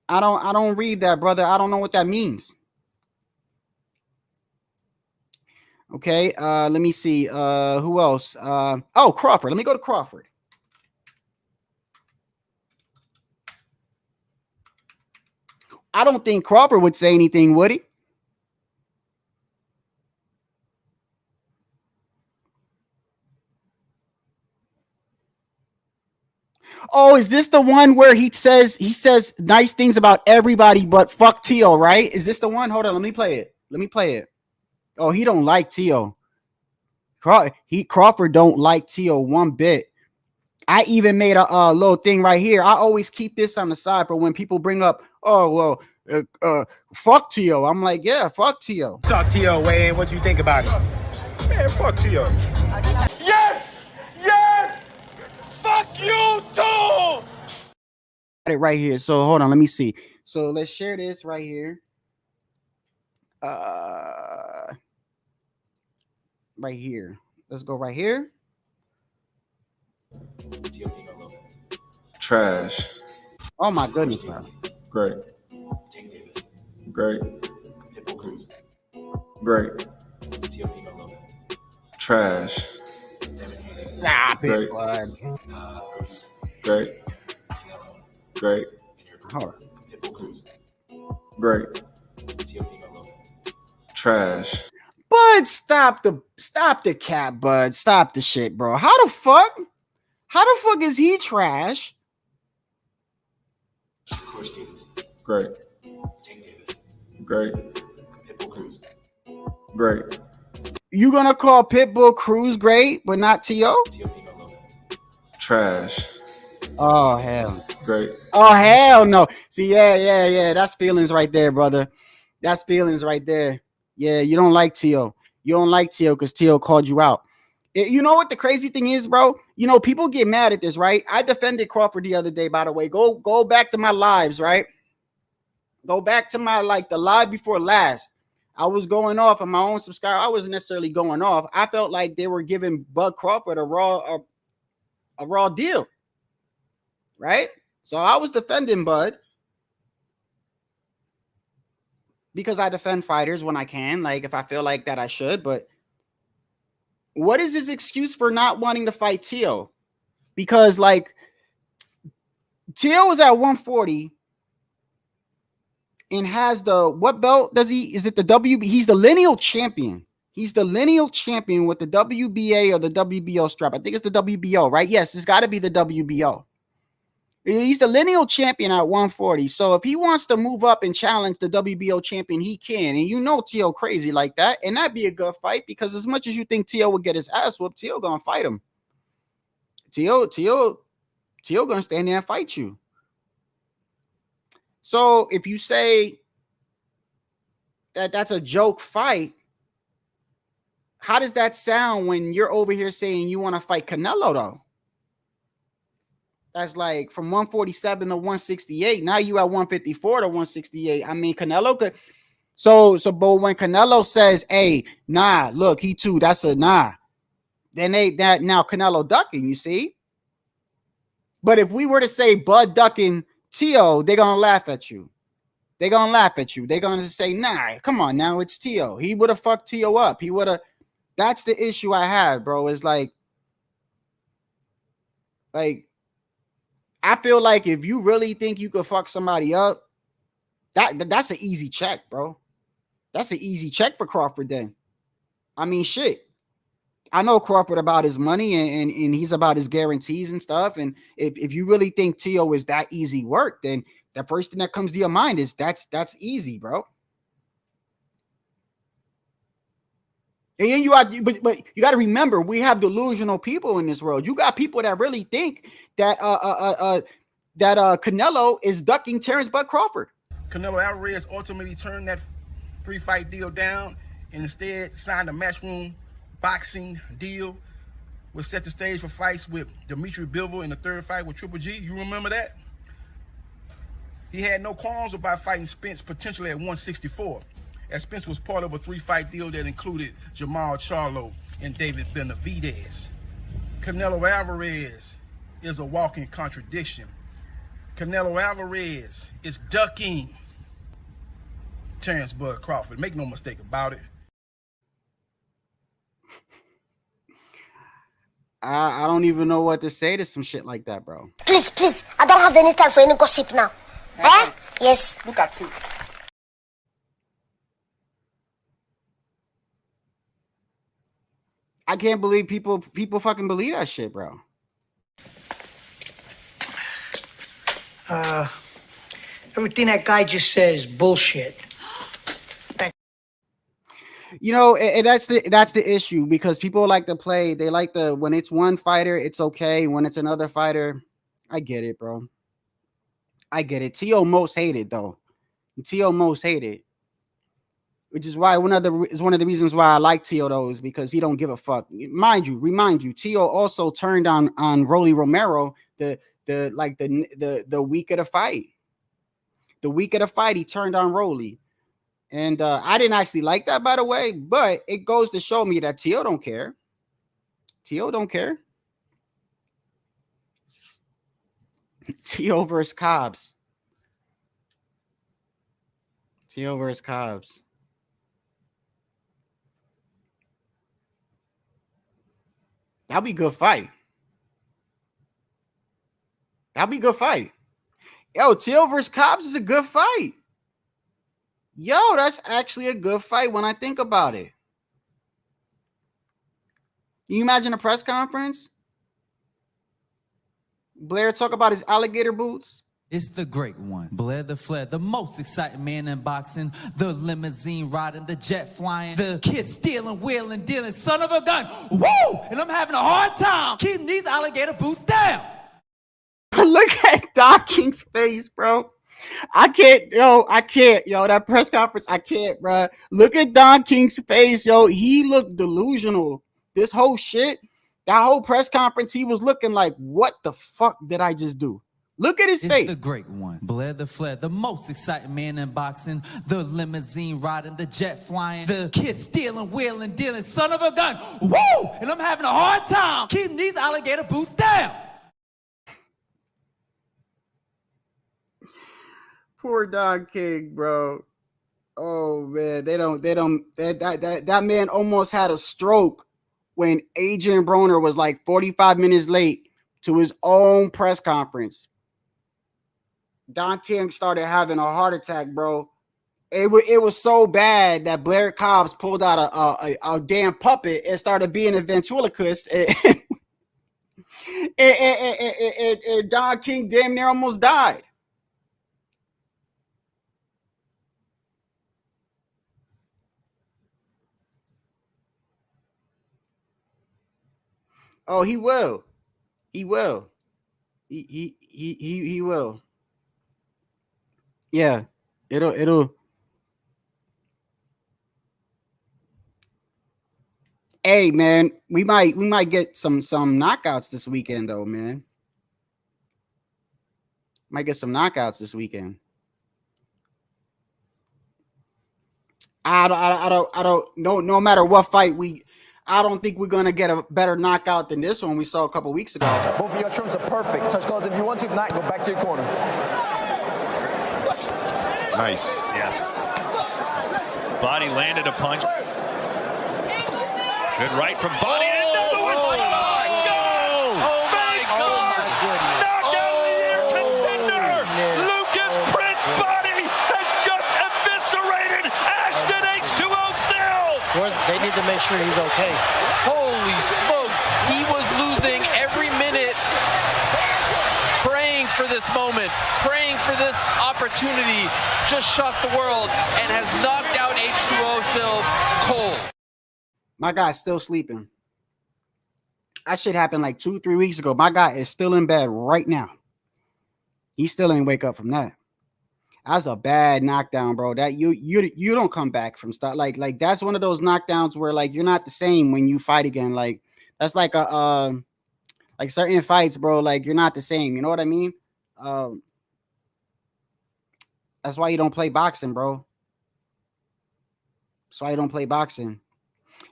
[SPEAKER 3] I don't read that, brother. I don't know what that means. Okay, let me see. Who else? Oh, Crawford. Let me go to Crawford. I don't think Crawford would say anything, would he? Oh, is this the one where he says nice things about everybody but fuck Tio, right? Is this the one? Hold on, let me play it. Oh, he don't like Tio. Crawford don't like Tio one bit. I even made a little thing right here. I always keep this on the side for when people bring up, oh, well, fuck Tio. I'm like, yeah, fuck Tio.
[SPEAKER 9] Saw Tio weigh in. What you think about it? Man, fuck Tio. Yes! Yes! Fuck you too!
[SPEAKER 3] Got it right here. So hold on, let me see. So let's share this right here. Right here. Let's go right here.
[SPEAKER 14] Trash.
[SPEAKER 3] Oh my goodness, bro.
[SPEAKER 14] Great. Trash.
[SPEAKER 3] Stop it, bud.
[SPEAKER 14] Great.
[SPEAKER 3] Hold on.
[SPEAKER 14] Great. Trash.
[SPEAKER 3] Bud, stop the cap, bud. Stop the shit, bro. How the fuck is he trash?
[SPEAKER 14] Great.
[SPEAKER 3] You gonna call Pitbull Cruz great, but not T.O.?
[SPEAKER 14] Trash.
[SPEAKER 3] Oh, hell.
[SPEAKER 14] Great.
[SPEAKER 3] Oh, hell no. See, yeah. That's feelings right there, brother. That's feelings right there. Yeah, you don't like T.O. You don't like T.O. because T.O. called you out. You know what the crazy thing is, bro? You know, people get mad at this, right? I defended Crawford the other day, by the way. Go back to my lives, right? Go back to my, the live before last. I was going off on my own subscriber. I wasn't necessarily going off. I felt like they were giving Bud Crawford a raw deal, right? So I was defending Bud because I defend fighters when I can, if I feel like that I should. But what is his excuse for not wanting to fight Tio? Because Tio is at 140 and has the, what belt does he? Is it the WB? He's the lineal champion. He's the lineal champion with the WBA or the WBO strap. I think it's the WBO, right? Yes, it's got to be the WBO. He's the lineal champion at 140. So if he wants to move up and challenge the WBO champion, he can. And you know T.O. crazy like that. And that'd be a good fight because as much as you think T.O. would get his ass whooped, T.O. gonna fight him. T.O. gonna stand there and fight you. So if you say that that's a joke fight, how does that sound when you're over here saying you want to fight Canelo, though? That's like from 147 to 168. Now you at 154 to 168. I mean, Canelo could. But when Canelo says, "Hey, nah, look, he too," that's a nah. Then now Canelo ducking. You see. But if we were to say Bud ducking T.O., they're gonna laugh at you. They're gonna laugh at you. They're gonna say, "Nah, come on, now it's T.O. He would have fucked T.O. up. He would have." That's the issue I have, bro. Is like. I feel like if you really think you could fuck somebody up, that's an easy check, bro. That's an easy check for Crawford then. I mean, shit. I know Crawford about his money and he's about his guarantees and stuff. And if you really think T.O. is that easy work, then the first thing that comes to your mind is that's easy, bro. And you but you got to remember, we have delusional people in this world. You got people that really think that Canelo is ducking Terrence Bud Crawford.
[SPEAKER 15] Canelo Alvarez ultimately turned that 3-fight deal down and instead signed a matchroom boxing deal, which set the stage for fights with Dimitri Bivol in the third fight with Triple G. You remember that? He had no qualms about fighting Spence potentially at 164. As Spence was part of a 3-fight deal that included Jamal Charlo and David Benavidez. Canelo Alvarez is a walking contradiction. Canelo Alvarez is ducking Terrence Bud Crawford. Make no mistake about it.
[SPEAKER 3] I don't even know what to say to some shit like that, bro.
[SPEAKER 16] Please, I don't have any time for any gossip now. Eh? Yes.
[SPEAKER 15] Look at you.
[SPEAKER 3] I can't believe people fucking believe that shit, bro.
[SPEAKER 17] Everything that guy just said is bullshit.
[SPEAKER 3] You know, and that's the issue because people like to play. They like when it's one fighter, it's okay. When it's another fighter, I get it, bro. I get it. T.O. most hated though. T.O. most hated. Which is why one of the reasons why I like T.O. though is because he don't give a fuck. Remind you, T.O. also turned on Rolly Romero the week of the fight. The week of the fight, he turned on Rolly. And I didn't actually like that, by the way, but it goes to show me that T.O. don't care. T.O. don't care. T.O. versus Cobbs. T.O. versus Cobbs. That'll be a good fight. That'll be a good fight. Yo, T.O. versus Cobbs is a good fight. Yo, that's actually a good fight when I think about it. Can you imagine a press conference? Blair talk about his alligator boots.
[SPEAKER 8] It's the great one, Blair the Flair, the most exciting man in boxing, the limousine riding, the jet flying, the kiss stealing, wheeling, dealing, son of a gun. Woo! And I'm having a hard time keeping these alligator boots down.
[SPEAKER 3] Look at Doc King's face, bro. I can't, yo, that press conference, I can't, bro. Look at Don King's face, yo. He looked delusional. This whole shit, that whole press conference, he was looking like, what the fuck did I just do? Look at his face.
[SPEAKER 8] It's the great one, Blair the Flair, the most exciting man in boxing, the limousine riding, the jet flying, the kiss stealing, wheeling, dealing, son of a gun. Woo! And I'm having a hard time keeping these alligator boots down.
[SPEAKER 3] Poor Don King, bro. Oh man, that man almost had a stroke when Adrian Broner was like 45 minutes late to his own press conference. Don King started having a heart attack, bro. It was so bad that Blair Cobbs pulled out a damn puppet and started being a ventriloquist, and Don King damn near almost died. Oh, he will. He will. He will. Yeah. It'll. Hey man, we might get some knockouts this weekend though, man. Might get some knockouts this weekend. I don't know. No matter what fight I don't think we're gonna get a better knockout than this one we saw a couple weeks ago.
[SPEAKER 18] Both of your trims are perfect. Touch gloves. If you want to ignite, go back to your corner.
[SPEAKER 19] Nice.
[SPEAKER 20] Yes. Body landed a punch. Good right from Body. Another one. Oh my God! Oh my God! Knockout of the year contender. Lucas Prince Body has just eviscerated Ashton H2O Silva.
[SPEAKER 21] They need to make sure he's okay.
[SPEAKER 6] Holy smokes. He was losing every minute, praying for this moment, praying for this opportunity, just shocked the world, and has knocked out H2O Silva cold.
[SPEAKER 3] My guy's still sleeping. That shit happened like 2-3 weeks ago. My guy is still in bed right now. He still ain't wake up from that. That's a bad knockdown, bro. That you don't come back from start. Like that's one of those knockdowns where like you're not the same when you fight again. Like that's like a like certain fights, bro. Like you're not the same. You know what I mean? That's why you don't play boxing, bro. That's why you don't play boxing.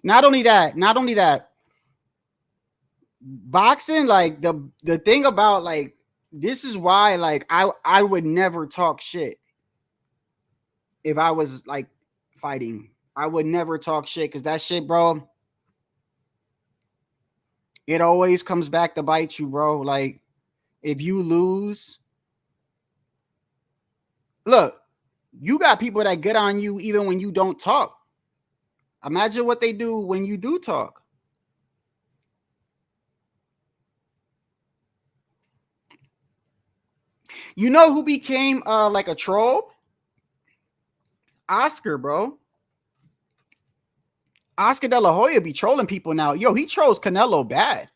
[SPEAKER 3] Not only that, boxing, like the thing about like this is why like I would never talk shit if I was like fighting. I would never talk shit because that shit, bro, it always comes back to bite you, bro. Like if you lose, look, you got people that get on you even when you don't talk. Imagine what they do when you do talk. You know who became like a troll? Oscar, bro. Oscar De La Hoya be trolling people now. Yo, he trolls Canelo bad.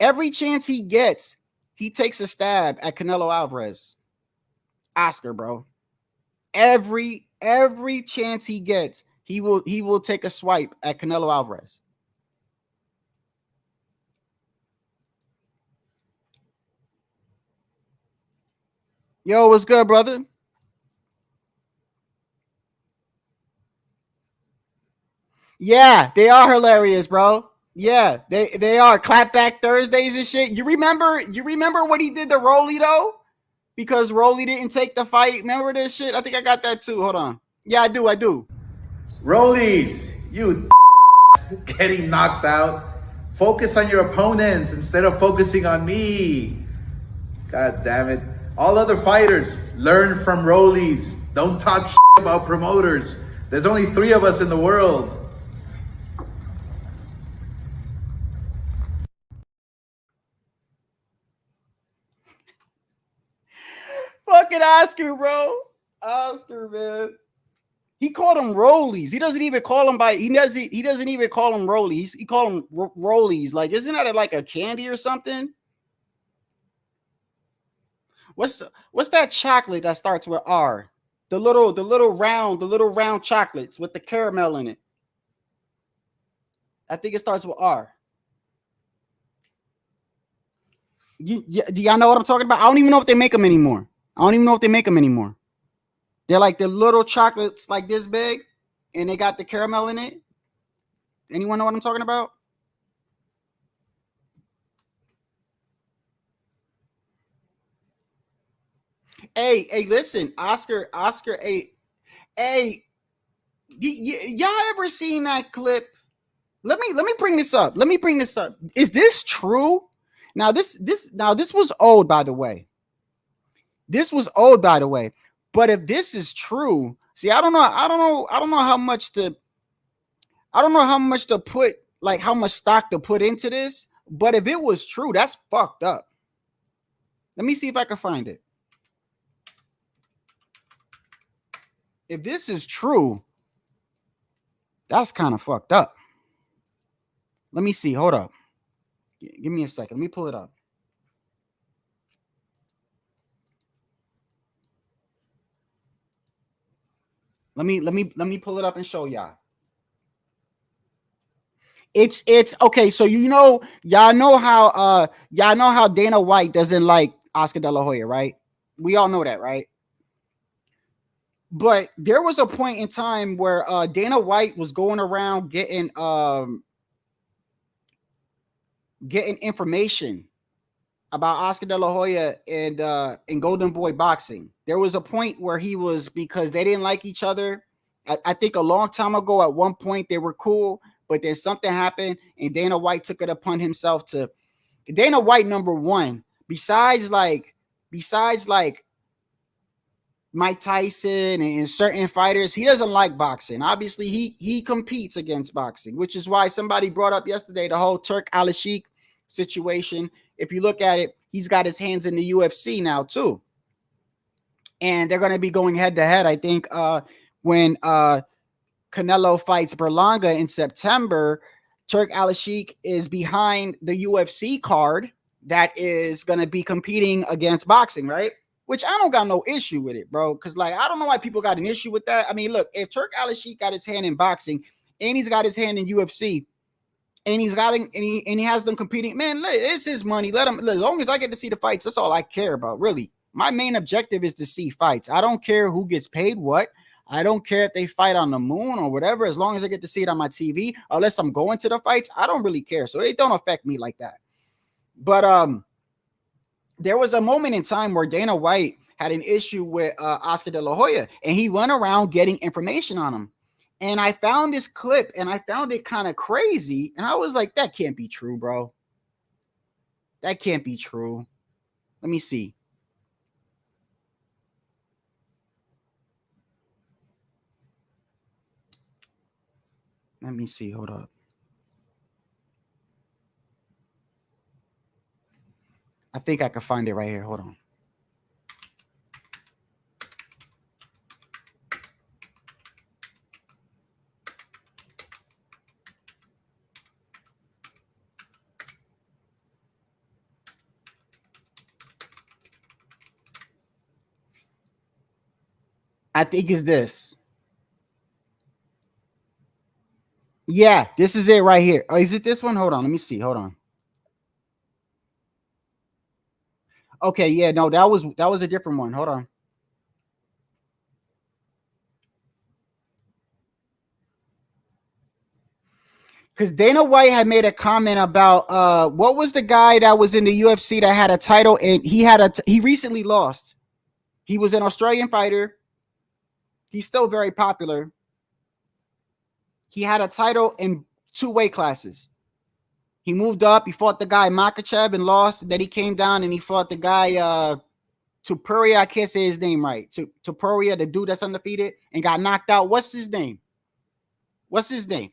[SPEAKER 3] Every chance he gets, he takes a stab at Canelo Alvarez. Oscar, bro. Every chance he gets, he will take a swipe at Canelo Alvarez. Yo, what's good, brother? Yeah, they are hilarious, bro. Yeah, they are. Clapback Thursdays and shit. You remember what he did to Rolly though? Because Rolly didn't take the fight. Remember this shit? I think I got that too. Hold on. Yeah, I do.
[SPEAKER 22] Rollies, you getting knocked out. Focus on your opponents instead of focusing on me. God damn it. All other fighters, learn from Rollies. Don't talk shit about promoters. There's only 3 of us in the world.
[SPEAKER 3] Fucking Oscar, bro. Oscar, man. He called them Rollies. He doesn't even call them by. He doesn't even call them Rollies. He called them Rollies. Like, isn't that like a candy or something? What's that chocolate that starts with R? The little round chocolates with the caramel in it. I think it starts with R. Do y'all know what I'm talking about? I don't even know if they make them anymore. They're like the little chocolates like this big, and they got the caramel in it. Anyone know what I'm talking about? Hey, listen, Oscar, hey, y'all ever seen that clip? Let me bring this up. Is this true? Now this was old, by the way. But if this is true, See, I don't know how much to put, like how much stock to put into this. But if it was true, that's fucked up. Let me see if I can find it. If this is true, that's kind of fucked up. Let me see. Hold up. Give me a second. Let me pull it up. Let me pull it up and show y'all. It's okay. So y'all know how Dana White doesn't like Oscar De La Hoya, right? We all know that, right? But there was a point in time where Dana White was going around getting information about Oscar De La Hoya and Golden Boy boxing. There was a point where because they didn't like each other. I think a long time ago, at one point they were cool, but then something happened and Dana White took it upon himself to Dana White, number one, besides like Mike Tyson and certain fighters, he doesn't like boxing. Obviously, he competes against boxing, which is why somebody brought up yesterday the whole Turk Al-Sheikh situation. If you look at it, he's got his hands in the UFC now too. And they're going to be going head to head, I think, when Canelo fights Berlanga in September. Turk Al-Sheikh is behind the UFC card that is going to be competing against boxing, right? Which I don't got no issue with it, bro. Because, like, I don't know why people got an issue with that. I mean, look, if Turk Al-Sheikh got his hand in boxing and he's got his hand in UFC and he has them competing, man, it's his money. Let him, as long as I get to see the fights, that's all I care about, really. My main objective is to see fights. I don't care who gets paid what. I don't care if they fight on the moon or whatever. As long as I get to see it on my TV, unless I'm going to the fights, I don't really care. So it don't affect me like that. But there was a moment in time where Dana White had an issue with Oscar De La Hoya, and he went around getting information on him. And I found this clip, and I found it kind of crazy. And I was like, that can't be true, bro. That can't be true. Let me see. Let me see. Hold up. I think I can find it right here. Hold on. I think it's this. Yeah, this is it right here. Oh, is it this one? Hold on. Let me see. Hold on. Okay, yeah, no, that was a different one. Hold on. Because Dana White had made a comment about what was the guy that was in the UFC that had a title, and he recently lost. He was an Australian fighter. He's still very popular. He had a title in 2 weight classes. He moved up. He fought the guy Makachev and lost. Then he came down and he fought the guy Tupuria. I can't say his name right. Tupuria, the dude that's undefeated, and got knocked out. What's his name? The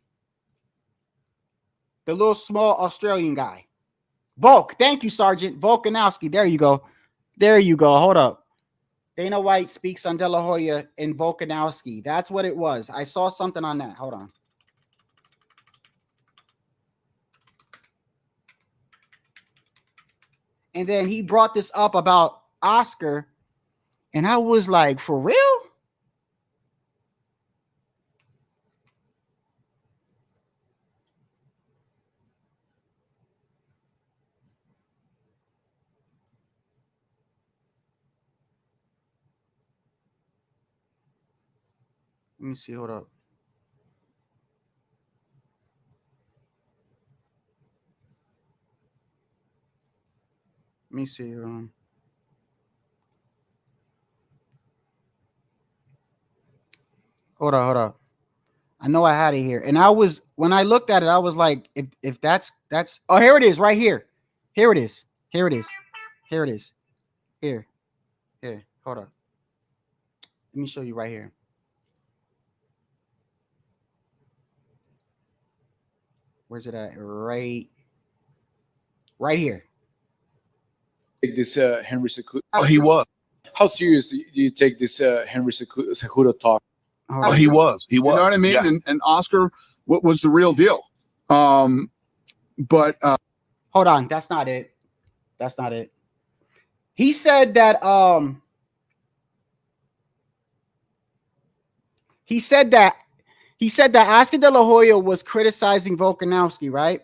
[SPEAKER 3] little small Australian guy. Volk. Thank you, Sergeant. Volkanowski. There you go. Hold up. Dana White speaks on De La Hoya and Volkanowski. That's what it was. I saw something on that. Hold on. And then he brought this up about Oscar. And I was like, for real? Let me see. Hold up. Let me see. Hold up. I know I had it here. And when I looked at it, I was like, if that's, oh, here it is right here. Here it is. Here. Hold up. Let me show you right here. Where's it at? Right here.
[SPEAKER 19] Take this Henry Cejudo. Oh, he was. How serious do you take this Henry Cejudo talk?
[SPEAKER 21] Oh, he was. You know what I mean? Yeah. And Oscar, what was the real deal? But
[SPEAKER 3] hold on, that's not it. That's not it. He said that he said that Oscar De La Hoya was criticizing Volkanovski, right?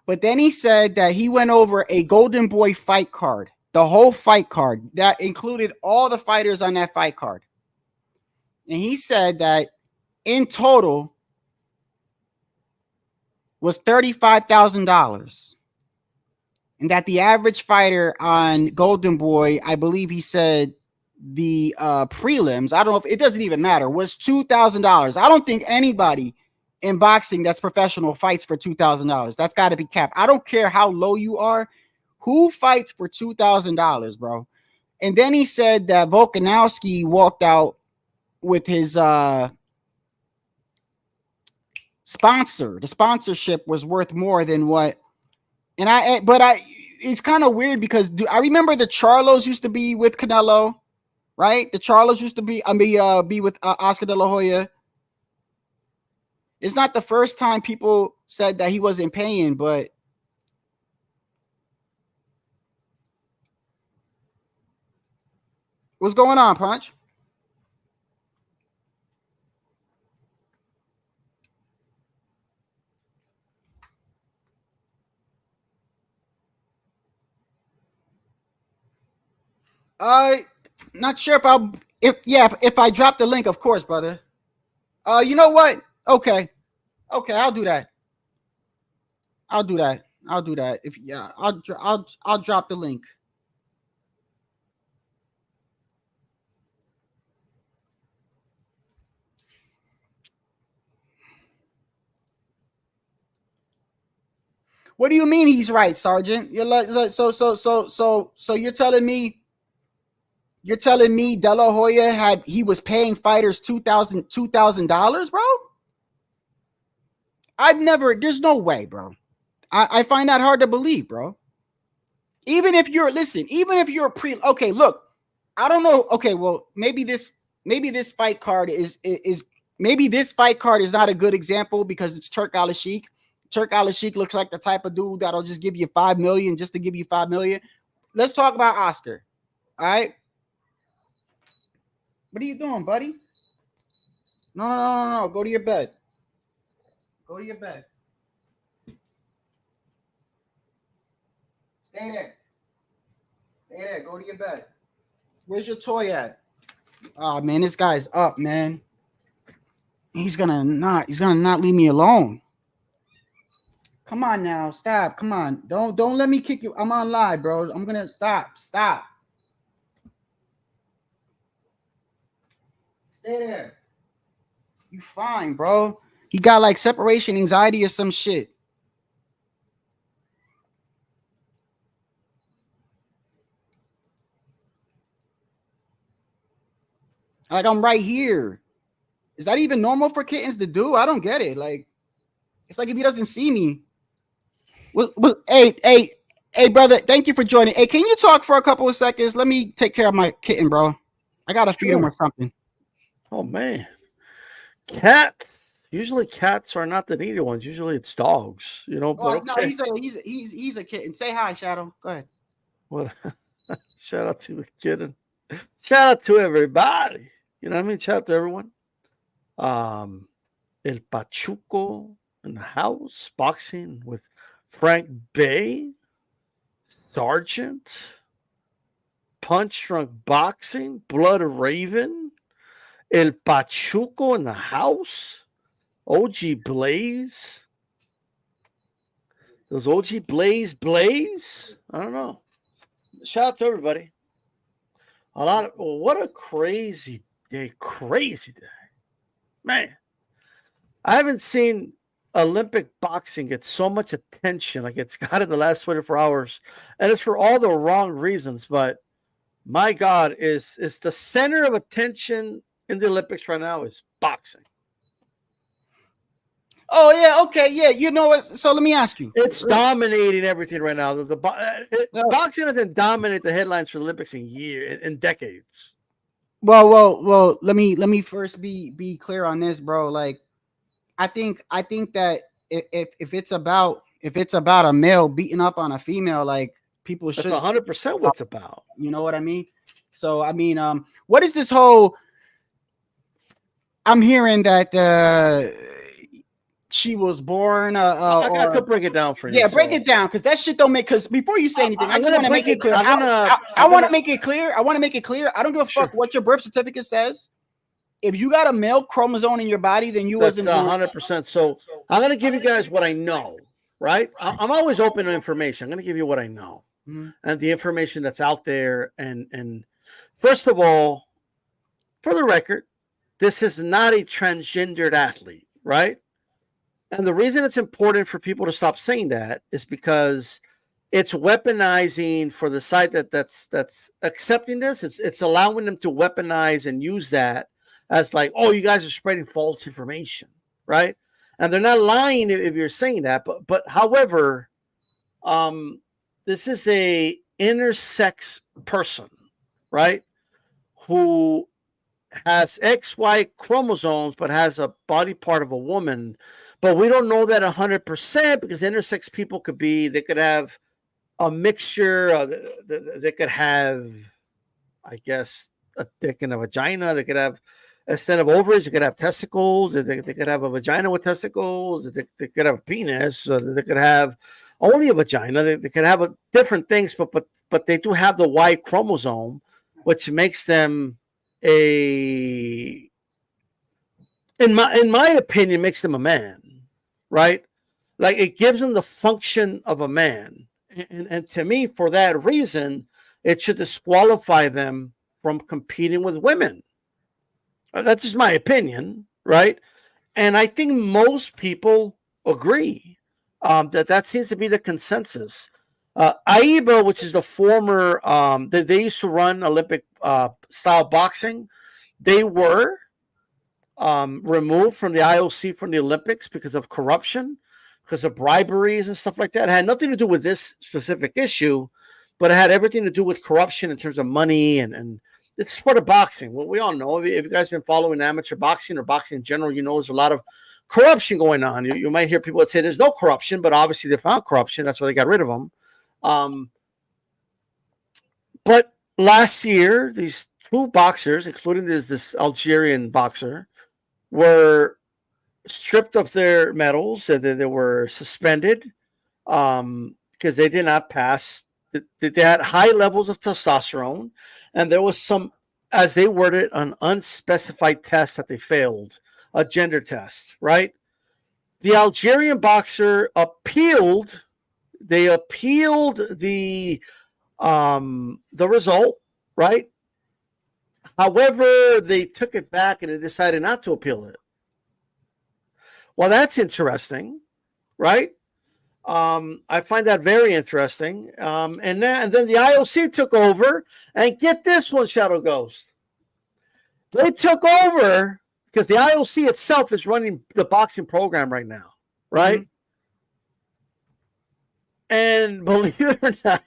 [SPEAKER 3] But then he said that he went over a Golden Boy fight card, the whole fight card that included all the fighters on that fight card. And he said that in total was $35,000. And that the average fighter on Golden Boy, I believe he said the prelims, I don't know if it doesn't even matter, was $2,000. I don't think anybody in boxing that's professional fights for $2,000. That's got to be capped. I don't care how low you are. Who fights for $2,000, bro? And then he said that Volkanovski walked out with his sponsor. The sponsorship was worth more than what. And it's kind of weird because I remember the Charlos used to be with Canelo, right? The Charlos used to be with Oscar De La Hoya. It's not the first time people said that he wasn't paying, but what's going on, Punch? Not sure if I drop the link, of course, brother. You know what? Okay, I'll do that. I'll do that. I'll drop the link. What do you mean he's right, Sergeant? You're like, so you're telling me De La Hoya he was paying fighters $2,000, bro? There's no way, bro. I find that hard to believe, bro. Even if you're okay, look, I don't know. Okay, well, maybe this fight card is not a good example because it's Turk Al-Sheikh. Turk Al-Sheikh looks like the type of dude that'll just give you $5 million just to give you $5 million. Let's talk about Oscar. All right. What are you doing, buddy? No. Go to your bed. Go to your bed. Stay there. Stay there. Go to your bed. Where's your toy at? Oh man, this guy's up, man. He's gonna not leave me alone. Come on now, stop. Come on. Don't let me kick you. I'm on live, bro. I'm gonna stop. Stay there. You fine, bro. He got like separation anxiety or some shit. Like, I'm right here. Is that even normal for kittens to do? I don't get it. Like, it's like if he doesn't see me. Hey, brother, thank you for joining. Hey, can you talk for a couple of seconds? Let me take care of my kitten, bro. I gotta feed him or something.
[SPEAKER 23] Oh man, cats. Usually cats are not the needy ones. Usually it's dogs. You know. But
[SPEAKER 3] no, he's a kitten. Say hi, Shadow. Go ahead.
[SPEAKER 23] What? Shout out to the kitten. Shout out to everybody. You know what I mean? Shout out to everyone. El Pachuco in the house, boxing with Frank Bay, Sergeant, Punch Drunk Boxing, Blood Raven, El Pachuco in the house, OG Blaze. Those OG Blaze? I don't know. Shout out to everybody. What a crazy day. Man, I haven't seen Olympic boxing get so much attention like it's got in the last 24 hours. And it's for all the wrong reasons. But my God, is the center of attention in the Olympics right now is boxing.
[SPEAKER 3] Oh yeah, okay, yeah. You know what? So let me ask you.
[SPEAKER 23] It's dominating everything right now. Boxing doesn't dominate the headlines for the Olympics in decades.
[SPEAKER 3] Well. Let me first be clear on this, bro. Like, I think that if it's about a male beating up on a female, like people should.
[SPEAKER 23] That's 100% what it's about.
[SPEAKER 3] You know what I mean? So I mean, what is this whole? I'm hearing that she was born.
[SPEAKER 23] I could break it down for you.
[SPEAKER 3] Yeah, break it down, because that shit don't make. Because before you say anything, I just want to make it clear. I want to make it clear. I want to make it clear. I don't give a fuck what your birth certificate says. If you got a male chromosome in your body, then you wasn't.
[SPEAKER 23] 100%. So I'm gonna give you guys what I know. Right? I'm always open to information. I'm gonna give you what I know and the information that's out there. And first of all, for the record, this is not a transgendered athlete, right? And the reason it's important for people to stop saying that is because it's weaponizing for the side that's accepting this. It's allowing them to weaponize and use that as like, oh, you guys are spreading false information, right? And they're not lying if you're saying that. But however, this is a intersex person, right? Who has XY chromosomes, but has a body part of a woman. But we don't know that 100% because intersex people they could have a mixture. They could have, I guess, a dick and a vagina. They could have, instead of ovaries, they could have testicles. They could have a vagina with testicles. They could have a penis. They could have only a vagina. They could have different things, but they do have the Y chromosome, which makes them in my opinion, makes them a man, right? Like it gives them the function of a man. And to me, for that reason, it should disqualify them from competing with women. That's just my opinion, right? And I think most people agree that seems to be the consensus. AIBA, which is the former, they used to run Olympic style boxing. They were removed from the IOC from the Olympics because of corruption, because of briberies and stuff like that. It had nothing to do with this specific issue, but it had everything to do with corruption in terms of money and it's part of boxing. Well, we all know, if you guys have been following amateur boxing or boxing in general, you know there's a lot of corruption going on. You might hear people that say there's no corruption, but obviously they found corruption. That's why they got rid of them. But last year, these two boxers, including this Algerian boxer, were stripped of their medals. They were suspended because they did not pass. They had high levels of testosterone, and there was some, as they worded, an unspecified test that they failed, a gender test, right? The Algerian boxer appealed. They appealed the result, right? However, they took it back and they decided not to appeal it. Well, that's interesting, right? I find that very interesting. And then the IOC took over, and get this one, Shadow Ghost. They took over because the IOC itself is running the boxing program right now, right? Mm-hmm. And believe it or not,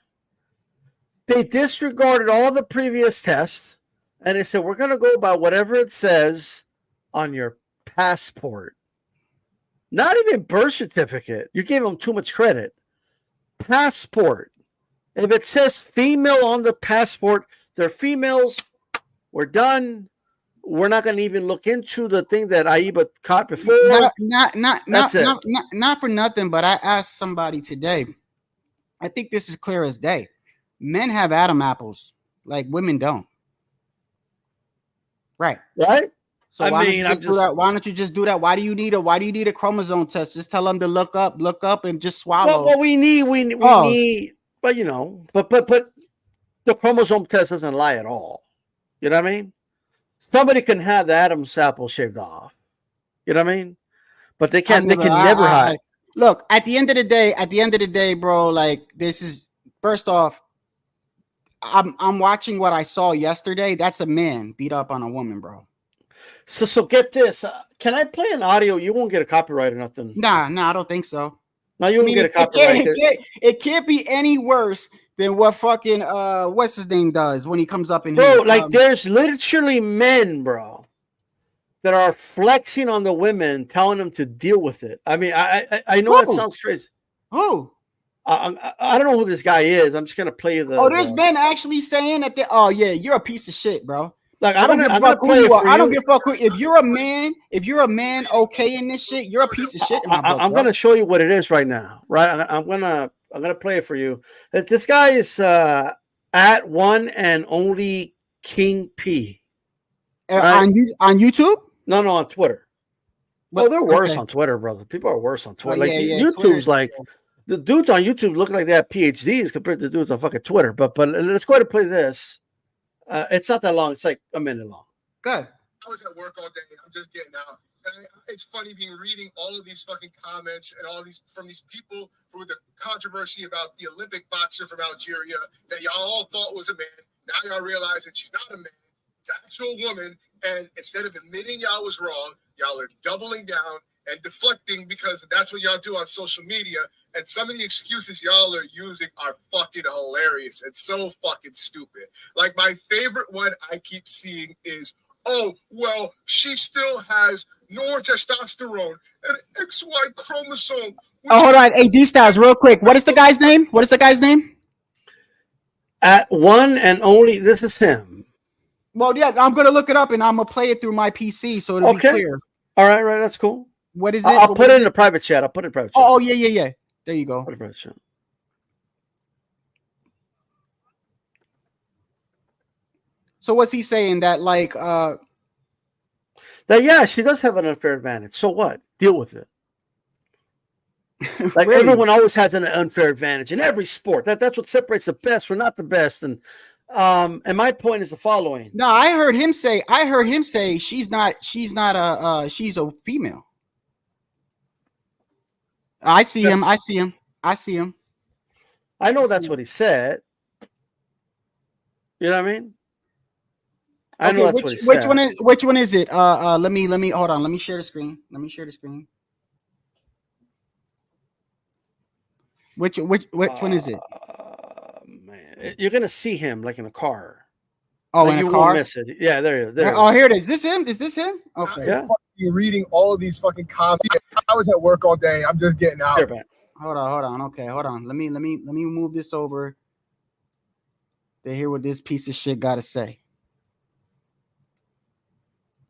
[SPEAKER 23] they disregarded all the previous tests, and they said, we're going to go by whatever it says on your passport. Not even birth certificate. You gave them too much credit. Passport. If it says female on the passport, they're females. We're done. We're not going to even look into the thing that AIBA caught before.
[SPEAKER 3] Not for nothing, but I asked somebody today. I think this is clear as day. Men have Adam apples, like women don't. Right.
[SPEAKER 23] Right.
[SPEAKER 3] So why don't you just do that? Why do you need a chromosome test? Just tell them to look up and just swallow.
[SPEAKER 23] Well, we need, but you know, but the chromosome test doesn't lie at all. You know what I mean? Somebody can have the Adam's apple shaved off. You know what I mean? But they can never hide.
[SPEAKER 3] Look, at the end of the day, bro, like this is, first off, I'm watching what I saw yesterday. That's a man beat up on a woman, bro.
[SPEAKER 23] So get this. Can I play an audio? You won't get a copyright or nothing.
[SPEAKER 3] Nah, I don't think so.
[SPEAKER 23] No, you won't get a copyright.
[SPEAKER 3] It can't be any worse than what fucking what's his name does when he comes up in
[SPEAKER 23] bro,
[SPEAKER 3] here.
[SPEAKER 23] Like there's literally men, bro, that are flexing on the women, telling them to deal with it. I mean, I know that sounds crazy.
[SPEAKER 3] Who?
[SPEAKER 23] I don't know who this guy is. I'm just gonna play you the.
[SPEAKER 3] Oh, there's men actually saying that. Oh yeah, you're a piece of shit, bro.
[SPEAKER 23] Like
[SPEAKER 3] I don't give a fuck who you are. I don't give a fuck who. If you're a man, okay in this shit, you're a piece of shit. In my book,
[SPEAKER 23] I'm gonna show you what it is right now. Right, I'm gonna play it for you. This guy is at one and only King P.
[SPEAKER 3] Right? On YouTube?
[SPEAKER 23] No, on Twitter. Well, they're worse on Twitter, brother. People are worse on Twitter. YouTube's Twitter's like the dudes on YouTube look like they have PhDs compared to the dudes on fucking Twitter. But let's go ahead and play this. It's not that long. It's like a minute long.
[SPEAKER 3] Good.
[SPEAKER 1] I was at work all day. I'm just getting out. And it's funny reading all of these fucking comments and all these from these people for the controversy about the Olympic boxer from Algeria that y'all all thought was a man. Now y'all realize that she's not a man. It's an actual woman. And instead of admitting y'all was wrong, y'all are doubling down and deflecting because that's what y'all do on social media. And some of the excuses y'all are using are fucking hilarious and so fucking stupid. Like my favorite one I keep seeing is, oh, well, she still has no testosterone and XY chromosome.
[SPEAKER 3] Oh, hold on. Hey, D-Styles, real quick. What is the guy's name?
[SPEAKER 23] At one and only, this is him.
[SPEAKER 3] Well, yeah, I'm going to look it up and I'm going to play it through my PC so it'll be clear.
[SPEAKER 23] All right, that's cool.
[SPEAKER 3] What is it?
[SPEAKER 23] I'll put it in a private chat.
[SPEAKER 3] Oh, yeah. There you go.
[SPEAKER 23] Put it in private chat.
[SPEAKER 3] So what's he saying that like
[SPEAKER 23] that she does have an unfair advantage. So what? Deal with it. Like
[SPEAKER 3] Really?
[SPEAKER 23] Everyone always has an unfair advantage in every sport. That's what separates the best from not the best. And my point is the following.
[SPEAKER 3] No, I heard him say she's a female. I see him.
[SPEAKER 23] I know that's what he said. You know what I mean? I know that's what he said.
[SPEAKER 3] Which one is it? Let me hold on. Let me share the screen. Which one is it?
[SPEAKER 23] Man, you're gonna see him like in a car.
[SPEAKER 3] Oh,
[SPEAKER 23] like
[SPEAKER 3] in
[SPEAKER 23] you
[SPEAKER 3] a car?
[SPEAKER 23] won't miss it. Yeah, there.
[SPEAKER 3] Oh, here it is. Is this him? Okay.
[SPEAKER 1] Yeah. Reading all of these fucking comments. I was at work all day. I'm just getting out.
[SPEAKER 3] Hold on. Okay, hold on. Let me move this over to hear what this piece of shit got to say.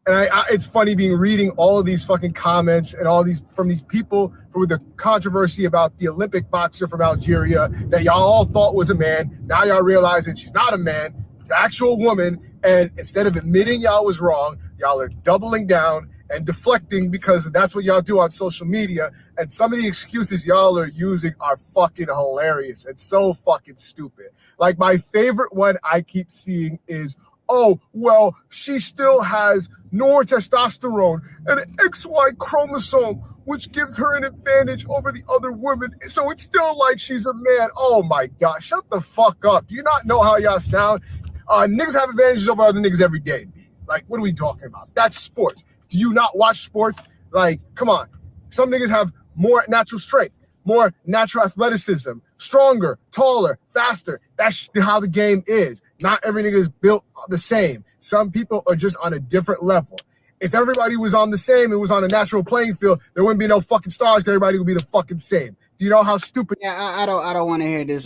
[SPEAKER 1] And it's funny reading all of these fucking comments and all these from these people for the controversy about the Olympic boxer from Algeria that y'all all thought was a man. Now y'all realize that she's not a man. It's an actual woman. And instead of admitting y'all was wrong, y'all are doubling down and deflecting because that's what y'all do on social media. And some of the excuses y'all are using are fucking hilarious and so fucking stupid. Like my favorite one I keep seeing is, oh, well, she still has no testosterone and an XY chromosome, which gives her an advantage over the other women. So it's still like she's a man. Oh, my God. Shut the fuck up. Do you not know how y'all sound? Niggas have advantages over other niggas every day. Like, what are we talking about? That's sports. Do you not watch sports? Like, come on. Some niggas have more natural strength, more natural athleticism, stronger, taller, faster. That's how the game is. Not every nigga is built the same. Some people are just on a different level. If everybody was on the same, it was on a natural playing field, there wouldn't be no fucking stars. Everybody would be the fucking same. Do you know how stupid?
[SPEAKER 3] Yeah, I don't want to hear this.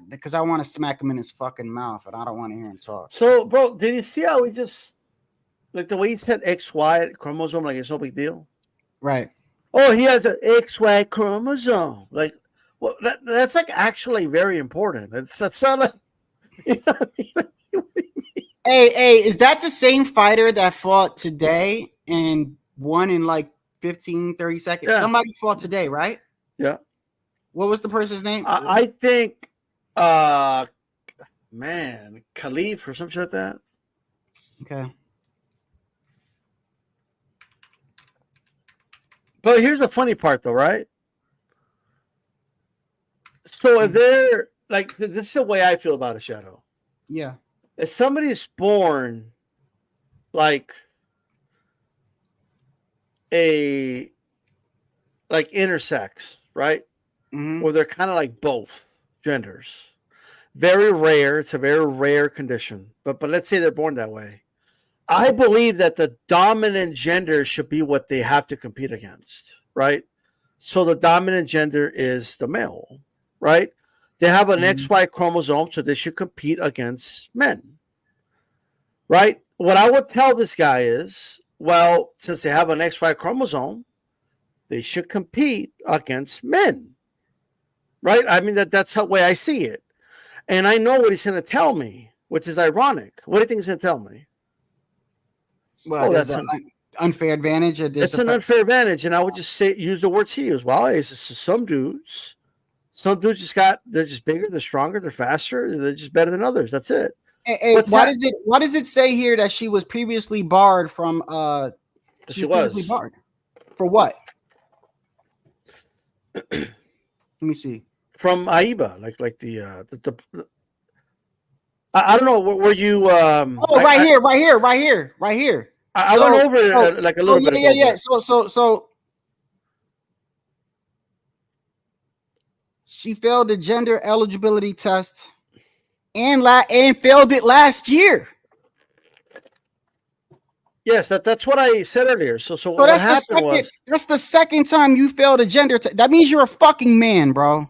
[SPEAKER 3] Because I want to smack him in his fucking mouth, and I don't want to hear him talk.
[SPEAKER 23] So, bro, did you see how he just like the way he said XY chromosome, like it's no big deal?
[SPEAKER 3] Right.
[SPEAKER 23] Oh, he has an XY chromosome. Like, well, that's like actually very important. That's not like. You know what I mean?
[SPEAKER 3] Hey, is that the same fighter that fought today and won in like 15, 30 seconds?
[SPEAKER 23] Yeah.
[SPEAKER 3] Somebody fought today, right?
[SPEAKER 23] Yeah.
[SPEAKER 3] What was the person's name?
[SPEAKER 23] I think, Khalif or something like that.
[SPEAKER 3] Okay.
[SPEAKER 23] But here's the funny part, though, right? So if they're like, this is the way I feel about a Shadow.
[SPEAKER 3] Yeah.
[SPEAKER 23] If somebody's born like a like intersex, right? Where they're kind of like both genders. Very rare. It's a very rare condition. But let's say they're born that way. I believe that the dominant gender should be what they have to compete against, right? So the dominant gender is the male, right? They have an XY chromosome, so they should compete against men, right? What I would tell this guy is, well, since they have an XY chromosome, they should compete against men, right? I mean, that's the way I see it. And I know what he's going to tell me, which is ironic. What do you think he's going to tell me?
[SPEAKER 3] Well, that's an unfair advantage.
[SPEAKER 23] It's an unfair advantage, and I would just use the words he used. Well, it's some dudes they're just bigger, they're stronger, they're faster, they're just better than others. That's it.
[SPEAKER 3] Hey, why does it say here that she was previously barred from?
[SPEAKER 23] She was
[SPEAKER 3] previously barred for what? Let me see.
[SPEAKER 23] From AIBA, like the I don't know. Were you?
[SPEAKER 3] Right here.
[SPEAKER 23] I went over it like a little bit ago.
[SPEAKER 3] Yeah. So she failed the gender eligibility test and failed it last year.
[SPEAKER 23] Yes, that's what I said earlier. So what happened
[SPEAKER 3] that's the second time you failed a gender test. That means you're a fucking man, bro.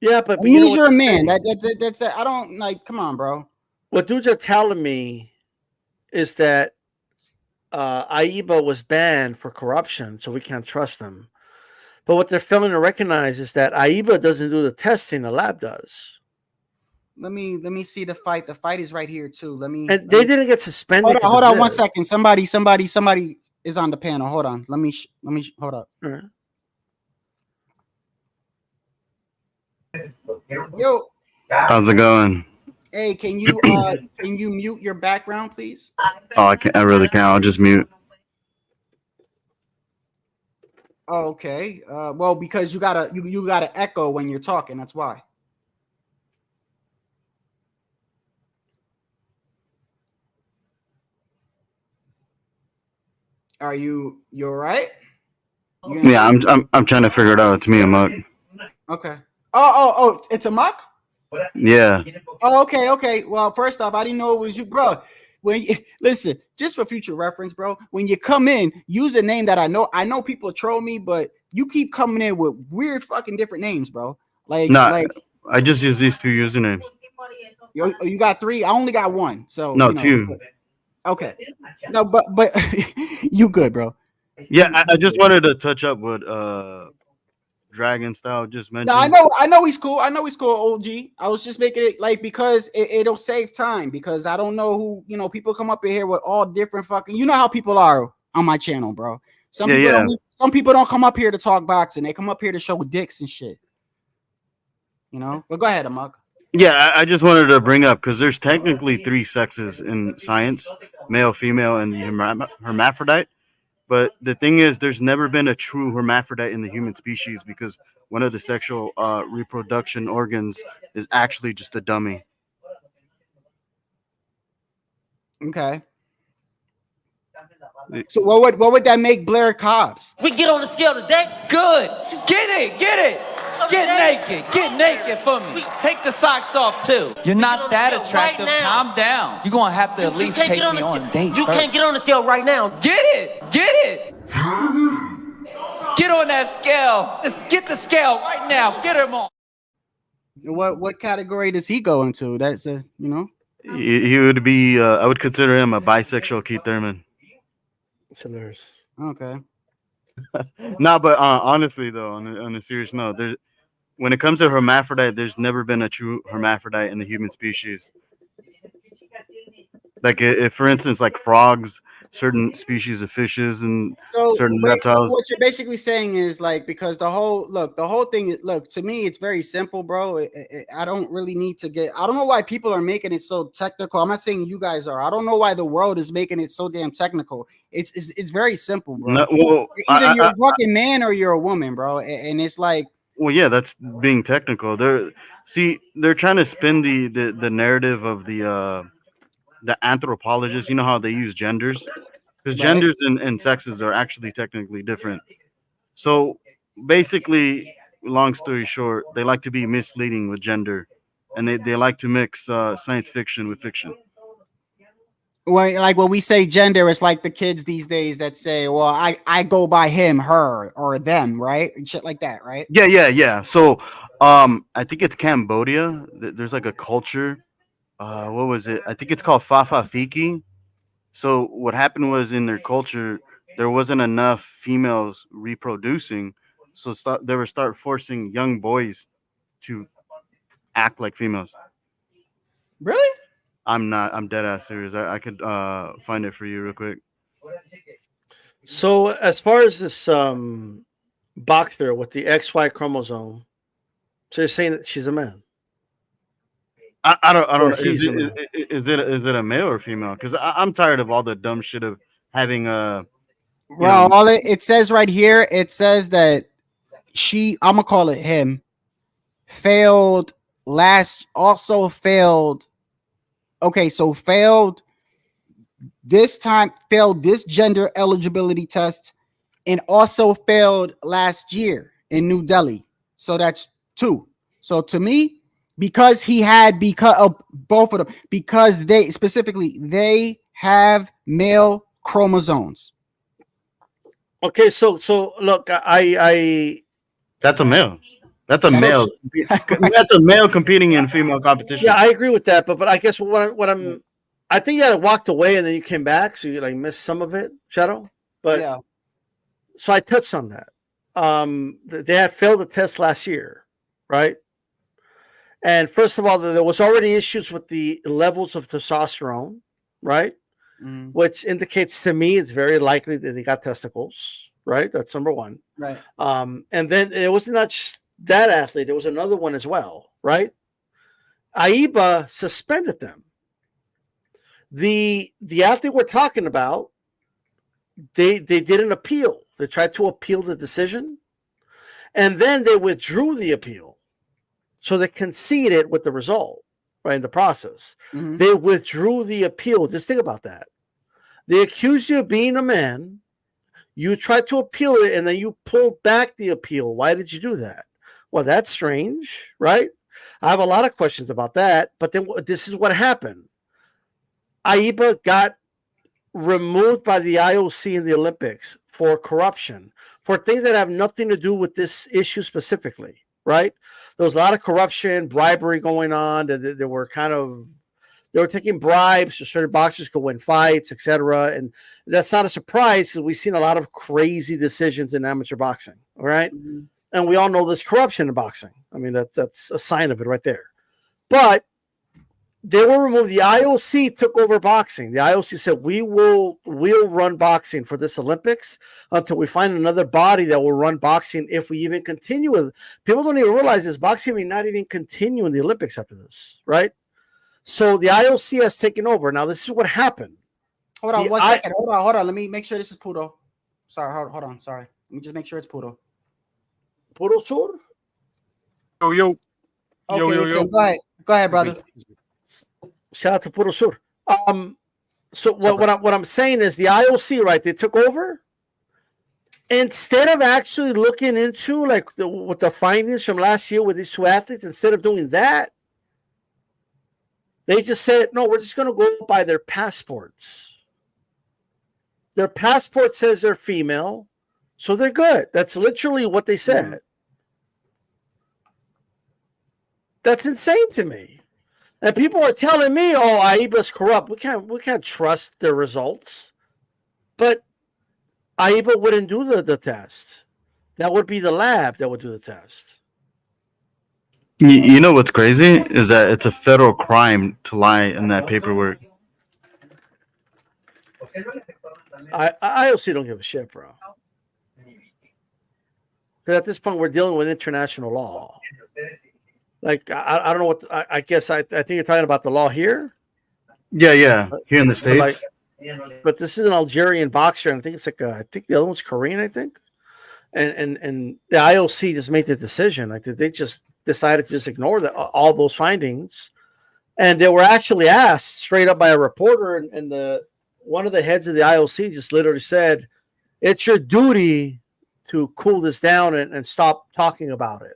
[SPEAKER 23] Yeah, but
[SPEAKER 3] you know you're a man. That's I don't like. Come on, bro.
[SPEAKER 23] What dudes are telling me is that AIBA was banned for corruption, so we can't trust them. But what they're failing to recognize is that AIBA doesn't do the testing; the lab does.
[SPEAKER 3] Let me see the fight. The fight is right here too.
[SPEAKER 23] And they didn't get suspended.
[SPEAKER 3] Hold on 1 second. Somebody is on the panel. Hold on. Let me hold up.
[SPEAKER 23] All right.
[SPEAKER 3] Yo,
[SPEAKER 2] how's it going?
[SPEAKER 3] Hey, can you mute your background, please?
[SPEAKER 2] Oh, I can't. I really can't. I'll just mute.
[SPEAKER 3] Oh, okay. Well, because you gotta echo when you're talking. That's why. Are you all right?
[SPEAKER 2] Yeah, I'm trying to figure it out. It's me, Amok.
[SPEAKER 3] Okay. Oh, it's Amok?
[SPEAKER 2] Yeah.
[SPEAKER 3] Oh, okay. Well, first off, I didn't know it was you, bro. Listen, just for future reference, bro, when you come in, use a name that I know. I know people troll me, but you keep coming in with weird fucking different names, bro.
[SPEAKER 2] I just use these two usernames.
[SPEAKER 3] You got three? I only got one. So
[SPEAKER 2] no, two.
[SPEAKER 3] Okay. No, but you good, bro.
[SPEAKER 2] Yeah, I just wanted to touch up what Dragon Style just mentioned.
[SPEAKER 3] No, I know he's cool. OG. I was just making it because it'll save time, because I don't know who, people come up in here with all different fucking, you know how people are on my channel, bro. Some people don't come up here to talk boxing. They come up here to show dicks and shit. But go ahead, Amok.
[SPEAKER 2] Yeah, I just wanted to bring up, because there's technically three sexes in science: male, female, and the hermaphrodite. But the thing is, there's never been a true hermaphrodite in the human species, because one of the sexual reproduction organs is actually just a dummy.
[SPEAKER 3] Okay. So what would that make Blair Cobbs?
[SPEAKER 5] We get on the scale today.
[SPEAKER 6] Good. Get it. Get naked for me. Take the socks off too. You're not that attractive. Calm down. You're gonna have to at least take me on a date.
[SPEAKER 5] You can't get on the scale right now.
[SPEAKER 6] Get it. Get on that scale. Let's get the scale right now. Get him on.
[SPEAKER 3] What category does he go into? That's
[SPEAKER 2] He would be. I would consider him a bisexual Keith Thurman.
[SPEAKER 23] It's hilarious.
[SPEAKER 3] Okay.
[SPEAKER 2] No, but honestly though, on a serious note, when it comes to hermaphrodite, there's never been a true hermaphrodite in the human species. Like, if for instance, like frogs, certain species of fishes, and certain reptiles.
[SPEAKER 3] What you're basically saying is, because the whole thing, to me, it's very simple, bro. I don't really need to I don't know why people are making it so technical. I'm not saying you guys are. I don't know why the world is making it so damn technical. It's very simple, bro.
[SPEAKER 2] No, well,
[SPEAKER 3] either you're a fucking man or you're a woman, bro. And it's like,
[SPEAKER 2] well, yeah, that's being technical. They're trying to spin the narrative of the anthropologists. You know how they use genders. because
[SPEAKER 3] Right.
[SPEAKER 2] genders and sexes are actually technically different. So basically, long story short, they like to be misleading with gender, and they like to mix science fiction with fiction.
[SPEAKER 3] When we say gender, it's like the kids these days that say, "Well, I go by him, her, or them," right? And shit like that, right?
[SPEAKER 2] Yeah. So, I think it's Cambodia. There's like a culture. What was it? I think it's called Fafa Fiki. So what happened was in their culture, there wasn't enough females reproducing, so they were start forcing young boys to act like females.
[SPEAKER 3] Really?
[SPEAKER 2] I'm dead ass serious. I could find it for you real quick.
[SPEAKER 23] So as far as this boxer with the XY chromosome, so you're saying that she's a man?
[SPEAKER 2] I don't
[SPEAKER 23] Or
[SPEAKER 2] know.
[SPEAKER 23] he's a man.
[SPEAKER 2] Is it a male or female? Because I'm tired of all the dumb shit of having a.
[SPEAKER 3] Well, all it says right here, it says that I'm gonna call it him, failed also failed. Okay, so failed this gender eligibility test, and also failed last year in New Delhi. So that's 2. So to me, because of both of them, because they have male chromosomes.
[SPEAKER 23] Okay, so look, I
[SPEAKER 2] That's a male. That's a male. That's a male competing in female competition.
[SPEAKER 23] Yeah, I agree with that, but I guess I think you had walked away and then you came back, so you like missed some of it, Shadow. But
[SPEAKER 3] yeah.
[SPEAKER 23] So I touched on that. They had failed the test last year, right? And first of all, there was already issues with the levels of testosterone, right? Which indicates to me it's very likely that they got testicles, right? That's number one.
[SPEAKER 3] Right.
[SPEAKER 23] And then it was not just that athlete, there was another one as well, right? AIBA suspended them. The athlete we're talking about, they did an appeal. They tried to appeal the decision, and then they withdrew the appeal. So they conceded with the result, right, in the process. They withdrew the appeal. Just think about that. They accused you of being a man. You tried to appeal it, and then you pulled back the appeal. Why did you do that? Well, that's strange, right? I have a lot of questions about that, but then this is what happened. AIBA got removed by the IOC in the Olympics for corruption, for things that have nothing to do with this issue specifically, right? There was a lot of corruption, bribery going on. They were taking bribes so certain boxers could win fights, etc. And that's not a surprise because we've seen a lot of crazy decisions in amateur boxing, all right? And we all know there's corruption in boxing. I mean, that's a sign of it right there. But they were removed. The IOC took over boxing. The IOC said, we'll run boxing for this Olympics until we find another body that will run boxing if we even continue with it. People don't even realize this. Boxing may not even continue in the Olympics after this, right? So the IOC has taken over. Now, this is what happened.
[SPEAKER 3] Hold on 1 second. Hold on. Let me make sure this is Pudo. Sorry, hold on. Sorry. Let me just make sure it's Pudo.
[SPEAKER 23] Pudo Sur?
[SPEAKER 21] Yo.
[SPEAKER 3] Okay, so go ahead, brother.
[SPEAKER 23] Shout out to Pudo Sur. So what I'm saying is the IOC, right? They took over. Instead of actually looking into with the findings from last year with these 2 athletes, instead of doing that, they just said, no, we're just going to go by their passports. Their passport says they're female, so they're good. That's literally what they said. That's insane to me. And people are telling me, "Oh, AIBA's corrupt. We can't trust their results." But AIBA wouldn't do the test. That would be the lab that would do the test.
[SPEAKER 2] You know what's crazy is that it's a federal crime to lie in that paperwork.
[SPEAKER 23] I IOC don't give a shit, bro. Because at this point, we're dealing with international law. Like I don't know what I guess I think you're talking about the law here.
[SPEAKER 2] Yeah, here in the States.
[SPEAKER 23] But this is an Algerian boxer, and I think it's I think the other one's Korean, I think. And the IOC just made the decision. Like they just decided to just ignore all those findings, and they were actually asked straight up by a reporter in the one of the heads of the IOC just literally said, it's your duty to cool this down and stop talking about it.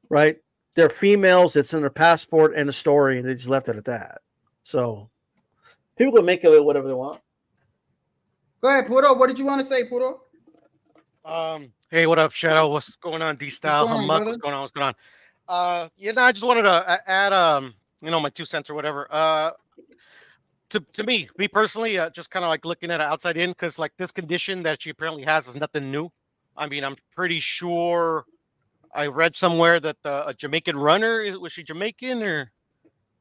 [SPEAKER 23] Right? They're females. It's in their passport and a story, and they just left it at that. So people can make of it whatever they want.
[SPEAKER 3] Go ahead, Puro. What did you want to say, Puro?
[SPEAKER 7] Hey, what up, Shadow? What's going on, D-Style? What's going on? What's going on? I just wanted to add, my 2 cents or whatever. To me personally, just kind of like looking at it outside in, because like this condition that she apparently has is nothing new. I mean, I'm pretty sure I read somewhere that a Jamaican runner, was she Jamaican or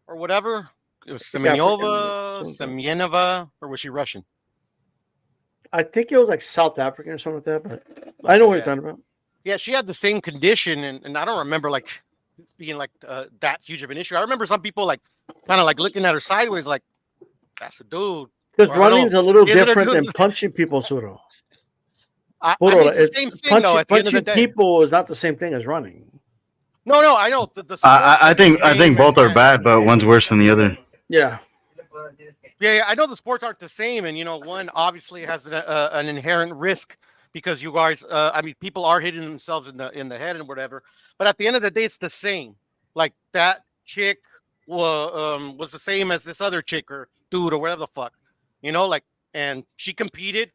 [SPEAKER 7] whatever? It was Semyenova, or was she Russian?
[SPEAKER 23] I think it was like South African or something like that, but I know what you're talking about.
[SPEAKER 7] Yeah, she had the same condition, and I don't remember like it's being like that huge of an issue. I remember some people like kind of like looking at her sideways, like that's a dude.
[SPEAKER 23] Because running's a little different than punching people, Suro.
[SPEAKER 7] It's the same thing, though. At the end of the day,
[SPEAKER 23] people is not the same thing as running.
[SPEAKER 7] No, I know.
[SPEAKER 2] I think both are bad, but one's worse than the other.
[SPEAKER 23] Yeah.
[SPEAKER 7] Yeah, I know the sports aren't the same, and one obviously has an inherent risk because you guys, people are hitting themselves in the head and whatever. But at the end of the day, it's the same. Like that chick was the same as this other chick or dude or whatever the fuck, and she competed,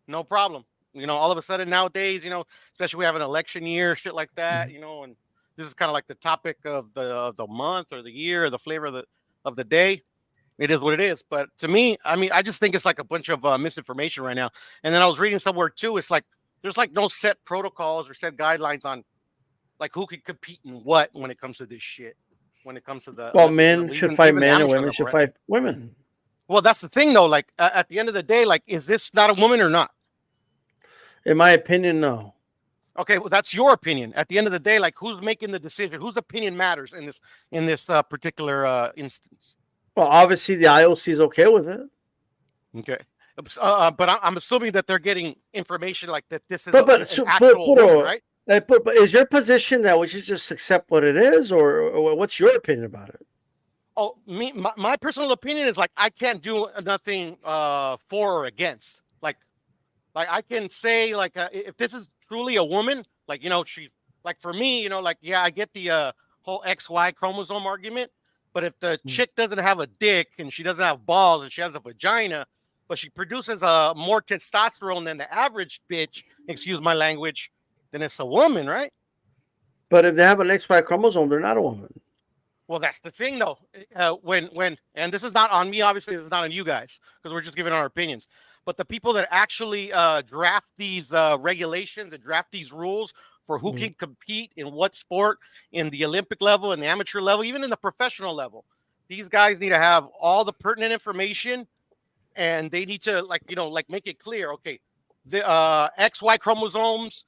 [SPEAKER 7] no problem. All of a sudden nowadays, especially we have an election year, shit like that, and this is kind of like the topic of the month or the year or the flavor of the day. It is what it is. But to me, I just think it's like a bunch of misinformation right now. And then I was reading somewhere too. It's like there's like no set protocols or set guidelines on like who can compete in what when it comes to this shit. When it comes to the
[SPEAKER 23] men should fight men and women should fight women.
[SPEAKER 7] Well, that's the thing though. Like at the end of the day, like is this not a woman or not?
[SPEAKER 23] In my opinion, no.
[SPEAKER 7] Okay, well, that's your opinion. At the end of the day, like who's making the decision? Whose opinion matters in this particular instance?
[SPEAKER 23] Well, obviously the IOC is okay with it.
[SPEAKER 7] Okay, but I'm assuming that they're getting information like that. This is an actual woman, right?
[SPEAKER 23] But is your position that we should just accept what it is, or what's your opinion about it?
[SPEAKER 7] Oh, my personal opinion is like I can't do nothing for or against. Like I can say like if this is truly a woman, like she like for me, I get the whole XY chromosome argument. But if the chick doesn't have a dick and she doesn't have balls and she has a vagina, but she produces more testosterone than the average bitch, excuse my language, then it's a woman, right?
[SPEAKER 23] But if they have an XY chromosome, they're not a woman.
[SPEAKER 7] Well, that's the thing, though. When and this is not on me, obviously, it's not on you guys because we're just giving our opinions. But the people that actually draft these regulations and draft these rules for who can compete in what sport in the Olympic level and the amateur level, even in the professional level. These guys need to have all the pertinent information and they need to make it clear. Okay, the XY chromosomes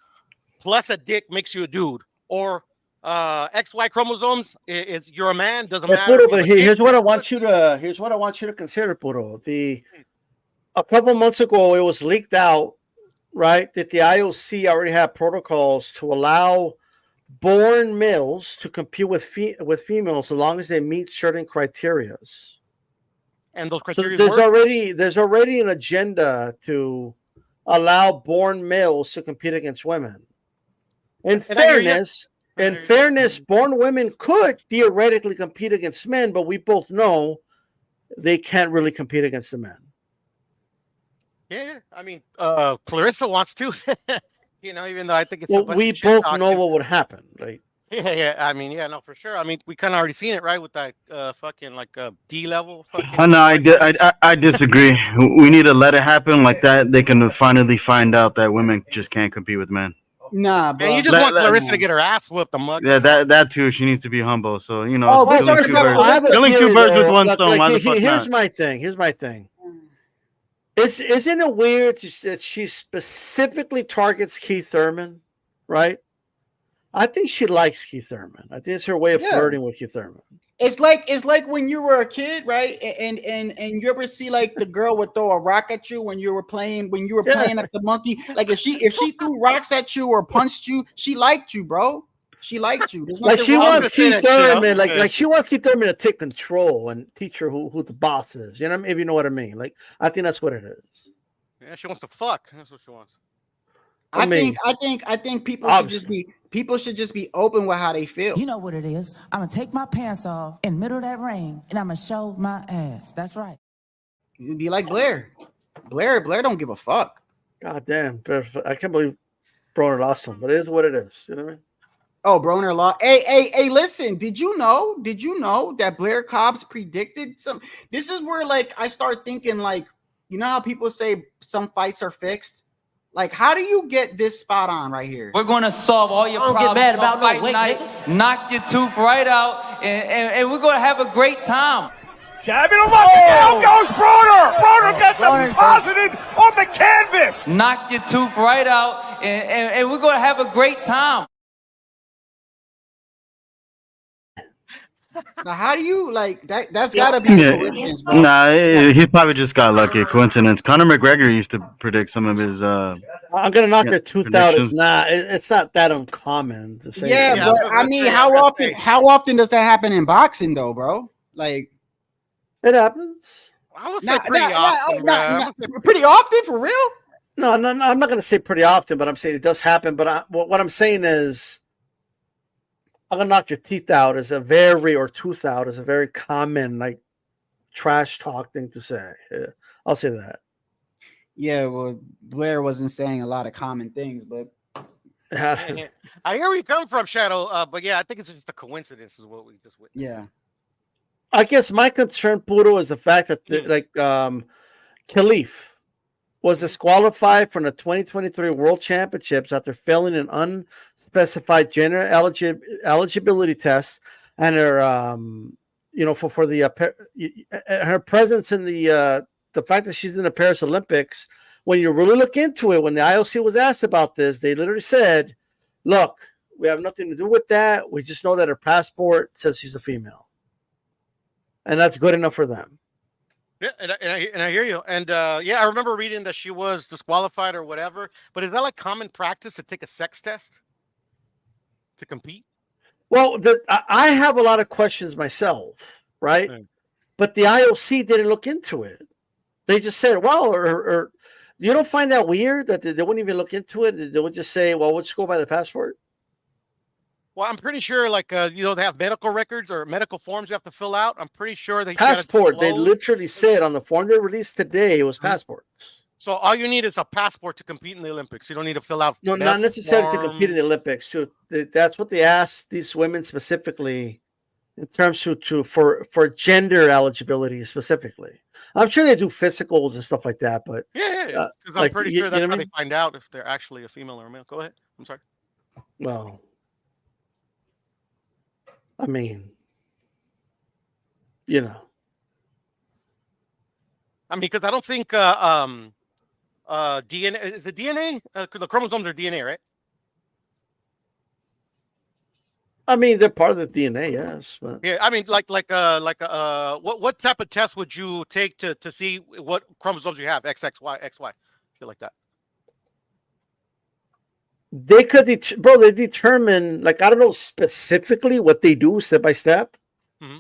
[SPEAKER 7] plus a dick makes you a dude, or XY chromosomes is you're a man, doesn't matter.
[SPEAKER 23] Puro, but here's what I want you to consider, Puro. A couple months ago it was leaked out, right, that the IOC already had protocols to allow born males to compete with females as long as they meet certain criteria.
[SPEAKER 7] And those criteria
[SPEAKER 23] there's already an agenda to allow born males to compete against women. In fairness, born women could theoretically compete against men, but we both know they can't really compete against the men.
[SPEAKER 7] Yeah, I mean, Clarissa wants to, even though I think it's
[SPEAKER 23] we both know what would happen, right?
[SPEAKER 7] Yeah. I mean, no, for sure. I mean, we kind of already seen it, right, with that fucking D level.
[SPEAKER 2] Oh no, I disagree. We need to let it happen like that. They can finally find out that women just can't compete with men.
[SPEAKER 3] Nah, bro.
[SPEAKER 7] And you just want Clarissa to get her ass whooped, the mug.
[SPEAKER 2] Yeah, that too. She needs to be humble. So killing
[SPEAKER 23] two
[SPEAKER 2] birds with one stone. Why the fuck
[SPEAKER 23] Here's
[SPEAKER 2] not?
[SPEAKER 23] my thing. Isn't it weird that she specifically targets Keith Thurman, right? I think she likes Keith Thurman. I think it's her way of flirting with Keith Thurman.
[SPEAKER 3] It's like when you were a kid, right? And you ever see like the girl would throw a rock at you when you were playing at the monkey. Like if she threw rocks at you or punched you, she liked you, bro. She liked you. There's
[SPEAKER 23] Like
[SPEAKER 3] nothing
[SPEAKER 23] she
[SPEAKER 3] wrong
[SPEAKER 23] wants
[SPEAKER 3] with
[SPEAKER 23] Keith
[SPEAKER 3] it.
[SPEAKER 23] Thurman, like she wants Keith Thurman to take control and teach her who the boss is. You know what I mean? If you know what I mean. Like I think that's what it is.
[SPEAKER 7] Yeah, she wants to fuck. That's what she wants.
[SPEAKER 3] I think people should just be open with how they feel.
[SPEAKER 8] You know what it is. I'm gonna take my pants off in the middle of that rain and I'm gonna show my ass. That's right.
[SPEAKER 3] You'd be like Blair. Blair don't give a fuck.
[SPEAKER 23] God damn, I can't believe Broner lost him, but it is what it is. You know what I mean?
[SPEAKER 3] Oh, Broner lost. Hey, listen, did you know that Blair Cobbs predicted some? This is where like I start thinking like, you know how people say some fights are fixed? Like, how do you get this spot on right here?
[SPEAKER 6] We're gonna solve all your problems.
[SPEAKER 5] Don't get mad about no
[SPEAKER 6] fight
[SPEAKER 5] weight,
[SPEAKER 6] night, knock your tooth right out, and we're gonna have a great time.
[SPEAKER 9] Jabbing him up. Down goes Broner. Broner got deposited on the canvas.
[SPEAKER 6] Knock your tooth right out, and we're gonna have a great time.
[SPEAKER 3] Now, how do you like that? That's gotta be
[SPEAKER 2] Yeah.
[SPEAKER 3] coincidence, bro.
[SPEAKER 2] Nah, he probably just got lucky. Coincidence. Conor McGregor used to predict some of his.
[SPEAKER 23] I'm gonna knock your tooth out.
[SPEAKER 2] predictions.
[SPEAKER 23] It's not that uncommon to say.
[SPEAKER 3] Yeah,
[SPEAKER 23] that.
[SPEAKER 3] but I mean, how often does that happen in boxing, though, bro? Like,
[SPEAKER 23] it happens.
[SPEAKER 7] I would say pretty often.
[SPEAKER 3] Pretty often, for real.
[SPEAKER 23] No, I'm not gonna say pretty often, but I'm saying it does happen. But what I'm saying is, I'm gonna knock your teeth out is or tooth out is a very common like trash talk thing to say. Yeah, I'll say that.
[SPEAKER 3] Yeah, well, Blair wasn't saying a lot of common things, but
[SPEAKER 7] I hear where you come from, Shadow. But yeah, I think it's just a coincidence, is what we just witnessed.
[SPEAKER 3] Yeah.
[SPEAKER 23] I guess my concern, Puro, is the fact that Khalif was disqualified from the 2023 World Championships after failing an unspecified gender eligibility test, and her, for the her presence in the fact that she's in the Paris Olympics. When you really look into it, when the IOC was asked about this, they literally said, "Look, we have nothing to do with that. We just know that her passport says she's a female." And that's good enough for them.
[SPEAKER 7] Yeah, and I hear you. And yeah, I remember reading that she was disqualified or whatever. But is that like common practice to take a sex test to compete?
[SPEAKER 23] Well, I have a lot of questions myself, right? But the IOC didn't look into it. They just said, "Well," or you don't find that weird that they wouldn't even look into it? They would just say, "Well, we'll just go by the passport."
[SPEAKER 7] Well, I'm pretty sure, like, they have medical records or medical forms you have to fill out. I'm pretty sure they
[SPEAKER 23] passport. They literally said on the form they released today, it was passport.
[SPEAKER 7] So all you need is a passport to compete in the Olympics. You don't need to fill out.
[SPEAKER 23] No, not necessarily to compete in the Olympics. Too. That's what they asked these women specifically, in terms for gender eligibility specifically. I'm sure they do physicals and stuff like that, but
[SPEAKER 7] yeah. Because I'm pretty sure that's how they find out if they're actually a female or a male. Go ahead. I'm sorry.
[SPEAKER 23] Well. I mean,
[SPEAKER 7] I mean, because I don't think DNA is it DNA. The chromosomes are DNA, right?
[SPEAKER 23] I mean, they're part of the DNA, yes. But...
[SPEAKER 7] Yeah, I mean, what type of test would you take to see what chromosomes you have? XXY, XY, shit like that.
[SPEAKER 23] They could, they determine, like, I don't know specifically what they do step by step,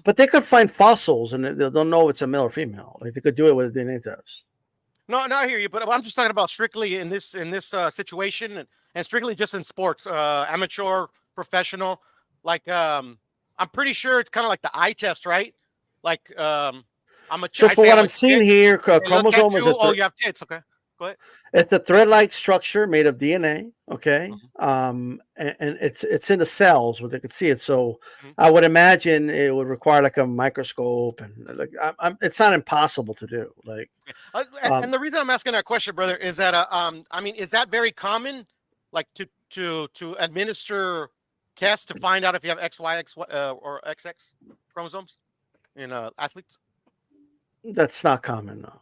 [SPEAKER 23] but they could find fossils and they'll know if it's a male or female. Like, they could do it with a DNA test.
[SPEAKER 7] No, I hear you, but I'm just talking about strictly in this situation and strictly just in sports, amateur, professional. Like, I'm pretty sure it's kind of like the eye test, right? Like, so
[SPEAKER 23] for what I'm seeing here, chromosome is
[SPEAKER 7] you have tits, okay. Go ahead.
[SPEAKER 23] It's a thread-like structure made of DNA, okay, and it's in the cells where they could see it. So I would imagine it would require like a microscope, and like it's not impossible to do. Like,
[SPEAKER 7] and the reason I'm asking that question, brother, is that I mean, is that very common, like to administer tests to find out if you have XY, or XX chromosomes in athletes?
[SPEAKER 23] That's not common, no.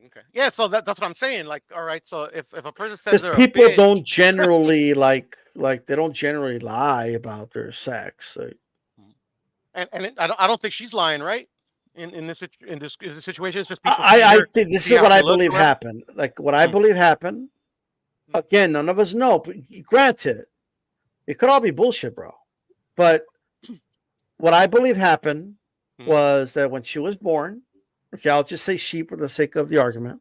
[SPEAKER 7] Okay. Yeah, so that's what I'm saying. Like, all right, so if a person says they're
[SPEAKER 23] people don't generally like they don't generally lie about their sex. Like,
[SPEAKER 7] and I don't think she's lying, right? In this situation, it's just people.
[SPEAKER 23] I think this is what I believe happened. Like what I believe happened. Again, none of us know. But granted, it could all be bullshit, bro. But what I believe happened was that when she was born, okay, I'll just say she for the sake of the argument,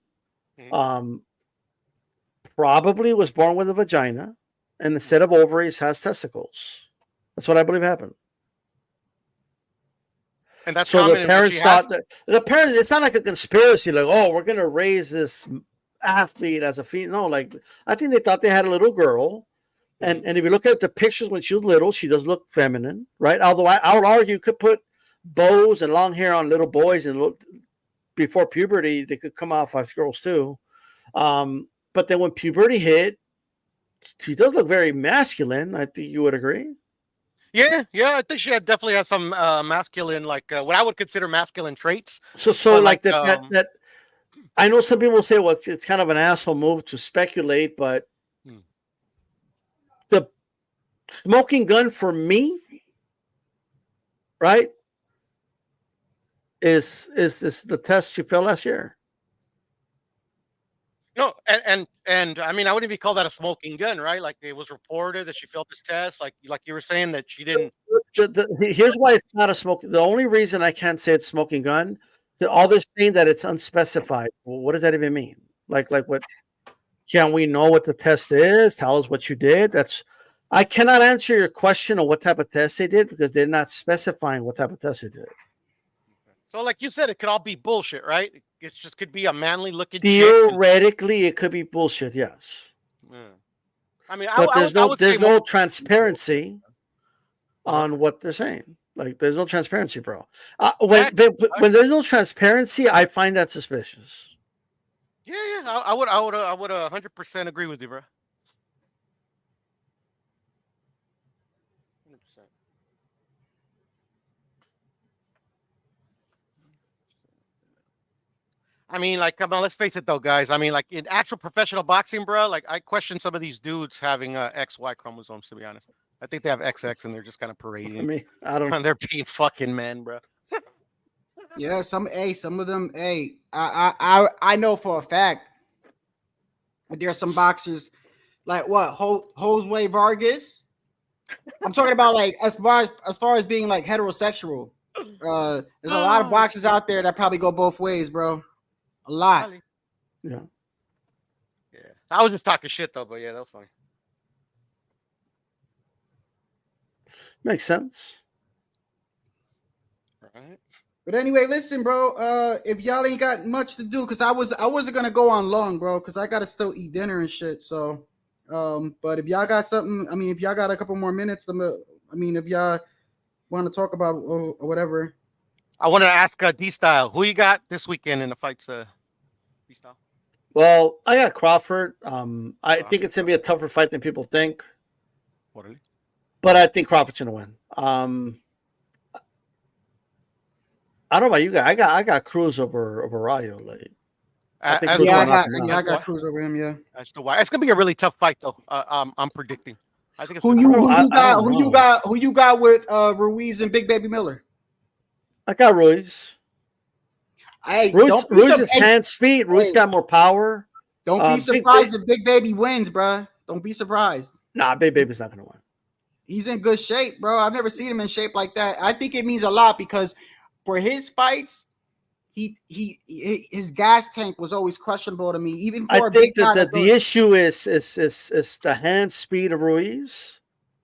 [SPEAKER 23] probably was born with a vagina, and instead of ovaries has testicles. That's what I believe happened.
[SPEAKER 7] And that's
[SPEAKER 23] So
[SPEAKER 7] common
[SPEAKER 23] the
[SPEAKER 7] in what
[SPEAKER 23] parents
[SPEAKER 7] she
[SPEAKER 23] thought
[SPEAKER 7] has.
[SPEAKER 23] that the parents. It's not like a conspiracy, like, oh, we're gonna raise this athlete as a female. No, like I think they thought they had a little girl, and if you look at the pictures when she was little, she does look feminine, right? Although I would argue you could put bows and long hair on little boys, and before puberty they could come off as girls too. But then when puberty hit, she does look very masculine. I think you would agree.
[SPEAKER 7] Yeah, I think she definitely has some masculine, like what I would consider masculine traits.
[SPEAKER 23] So like that. I know some people say, well, it's kind of an asshole move to speculate, but the smoking gun for me, right, is the test she failed last year.
[SPEAKER 7] No, and I mean, I wouldn't even call that a smoking gun, right? Like it was reported that she failed this test, like you were saying that she didn't.
[SPEAKER 23] Here's why it's not a smoking. The only reason I can't say it's smoking gun, all they're saying that it's unspecified. Well, what does that even mean? Like what? Can we know what the test is? Tell us what you did. I cannot answer your question on what type of test they did because they're not specifying what type of test they did.
[SPEAKER 7] So, like you said, it could all be bullshit, right? It just could be a manly looking.
[SPEAKER 23] Theoretically, it could be bullshit. Yes.
[SPEAKER 7] Yeah. I mean,
[SPEAKER 23] but there's no transparency on what they're saying. Like, there's no transparency, bro. When there's no transparency, I find that suspicious.
[SPEAKER 7] Yeah, I would 100% agree with you, bro. 100%. I mean, like, come on, let's face it, though, guys. I mean, like, in actual professional boxing, bro, like, I question some of these dudes having XY chromosomes, to be honest. I think they have XX, and they're just kind of parading.
[SPEAKER 23] I mean, I don't.
[SPEAKER 7] They're being fucking men, bro.
[SPEAKER 3] Yeah, some of them. I know for a fact there are some boxers like what Jose Vargas. I'm talking about like as far as being like heterosexual. There's a lot of boxers out there that probably go both ways, bro. A lot.
[SPEAKER 23] Yeah.
[SPEAKER 7] I was just talking shit though, but yeah, that was funny.
[SPEAKER 23] Makes sense.
[SPEAKER 7] Right.
[SPEAKER 3] But anyway, listen, bro. If y'all ain't got much to do, because I wasn't gonna go on long, bro, because I gotta still eat dinner and shit. So, but if y'all got something, I mean, if y'all got a couple more minutes, if y'all want to talk about or whatever.
[SPEAKER 7] I want to ask D-Style, who you got this weekend in the fights? D-Style.
[SPEAKER 23] Well, I got Crawford. I think it's gonna be a tougher fight than people think.
[SPEAKER 7] What really?
[SPEAKER 23] But I think Crawford's gonna win. I don't know about you guys. I got Cruz over Rayo. Like,
[SPEAKER 3] I got Cruz over him. Yeah,
[SPEAKER 7] that's the why. It's gonna be a really tough fight, though. I'm predicting. I think it's
[SPEAKER 3] who you got with Ruiz and Big Baby Miller.
[SPEAKER 23] I got Ruiz. Ruiz is hand speed. Ruiz got more power.
[SPEAKER 3] Don't be surprised if Big Baby wins, bro. Don't be surprised.
[SPEAKER 23] Nah, Big Baby's not gonna win.
[SPEAKER 3] He's in good shape, bro. I've never seen him in shape like that. I think it means a lot because for his fights, his gas tank was always questionable to me. Even for
[SPEAKER 23] I think that the issue is the hand speed of Ruiz.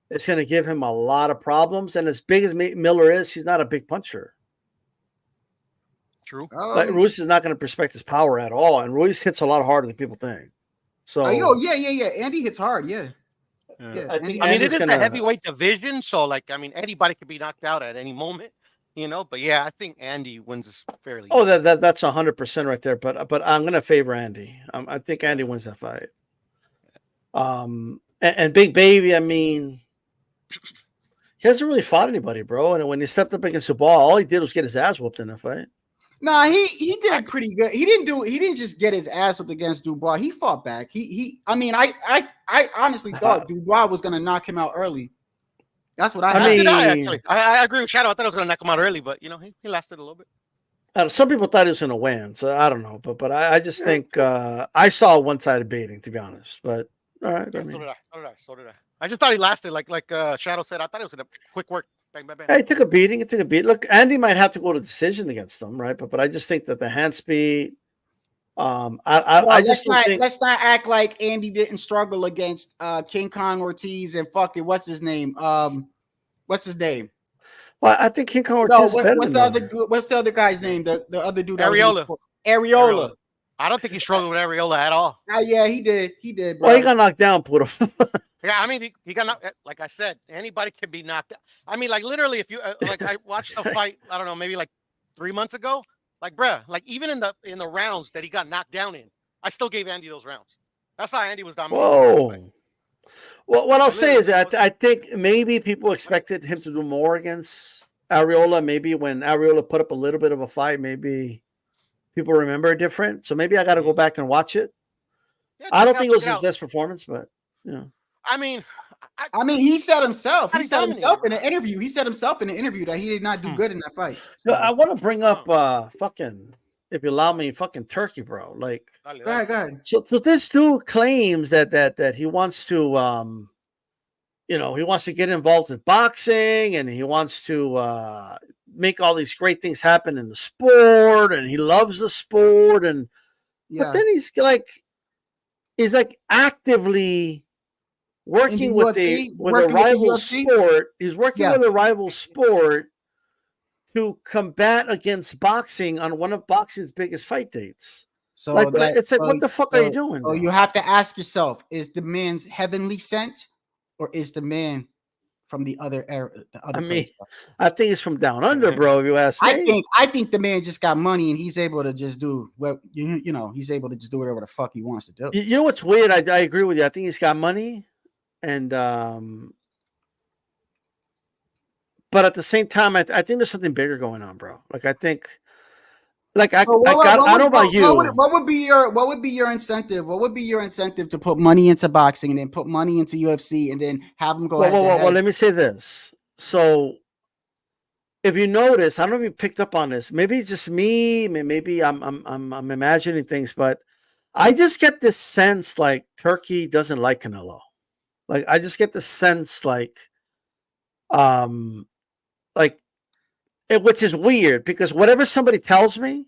[SPEAKER 23] It's going to give him a lot of problems. And as big as Miller is, he's not a big puncher.
[SPEAKER 7] True.
[SPEAKER 23] But Ruiz is not going to respect his power at all. And Ruiz hits a lot harder than people think. So,
[SPEAKER 3] Andy hits hard. Yeah.
[SPEAKER 23] I
[SPEAKER 7] mean, it is the heavyweight division, so like, I mean, anybody could be knocked out at any moment, you know. But yeah, I think Andy wins this fairly.
[SPEAKER 23] Oh, that's 100% right there. But I'm going to favor Andy. I think Andy wins that fight. And Big Baby, I mean, he hasn't really fought anybody, bro. And when he stepped up against the ball, all he did was get his ass whooped in that fight.
[SPEAKER 3] Nah, he did pretty good. He didn't just get his ass up against Dubois. He fought back. I honestly thought Dubois was gonna knock him out early. That's what I
[SPEAKER 7] mean. I agree with Shadow. I thought I was gonna knock him out early, but you know, he lasted a little bit.
[SPEAKER 23] Some people thought he was gonna win, so I don't know. But I just think I saw one-sided baiting, to be honest. But all right,
[SPEAKER 7] so did I. I just thought he lasted like Shadow said. I thought it was a quick work. Bang, bang, bang.
[SPEAKER 23] Yeah, he took a beating. He took a beat. Look, Andy might have to go to decision against him, right? But I just think that the hand speed. I just don't think.
[SPEAKER 3] Let's not act like Andy didn't struggle against King Kong Ortiz and fucking what's his name? What's his name?
[SPEAKER 23] Well, I think King Kong Ortiz is better
[SPEAKER 3] what's
[SPEAKER 23] than
[SPEAKER 3] the
[SPEAKER 23] him.
[SPEAKER 3] other what's the other guy's name? The other dude.
[SPEAKER 7] Areola.
[SPEAKER 3] Areola.
[SPEAKER 7] I don't think he struggled with Areola at all.
[SPEAKER 3] Yeah, he did. He did, bro.
[SPEAKER 23] Well, he got knocked down, Puro.
[SPEAKER 7] Yeah, I mean, he got knocked. Like I said, anybody can be knocked out. I mean, like literally, if you like, I watched the fight. I don't know, maybe like 3 months ago. Like, bruh, like even in the rounds that he got knocked down in, I still gave Andy those rounds. That's how Andy was dominating.
[SPEAKER 23] Whoa. Well, what I'll say is that I think maybe people expected him to do more against Areola. Maybe when Areola put up a little bit of a fight, maybe people remember it different. So maybe I got to go back and watch it.
[SPEAKER 7] Yeah,
[SPEAKER 23] I don't think it was his best performance, but
[SPEAKER 7] I mean,
[SPEAKER 3] he said himself. He said himself in an interview. He said himself in an interview that he did not do good in that fight.
[SPEAKER 23] So I want to bring up fucking, if you allow me, fucking Turkey, bro. Like,
[SPEAKER 3] go ahead.
[SPEAKER 23] So this dude claims that he wants to he wants to get involved in boxing and he wants to make all these great things happen in the sport and he loves the sport but then he's like actively working with a rival sport. He's working with a rival sport to combat against boxing on one of boxing's biggest fight dates.
[SPEAKER 3] So
[SPEAKER 23] what the fuck are you doing?
[SPEAKER 3] So you have to ask yourself: is the man's heavenly sent, or is the man from the other era?
[SPEAKER 23] I think it's from down under, bro. If you ask me,
[SPEAKER 3] I think the man just got money and he's able to just do he's able to just do whatever the fuck he wants to do.
[SPEAKER 23] You know what's weird? I agree with you. I think he's got money, and but at the same time, I think there's something bigger going on, bro. Like I think. Like I don't know about you.
[SPEAKER 3] What would be your incentive? What would be your incentive to put money into boxing and then put money into UFC and then have them go?
[SPEAKER 23] Well, let me say this. So, if you notice, I don't know if you picked up on this. Maybe it's just me. Maybe I'm imagining things, but I just get this sense like Turkey doesn't like Canelo. Like I just get the sense like which is weird because whatever somebody tells me,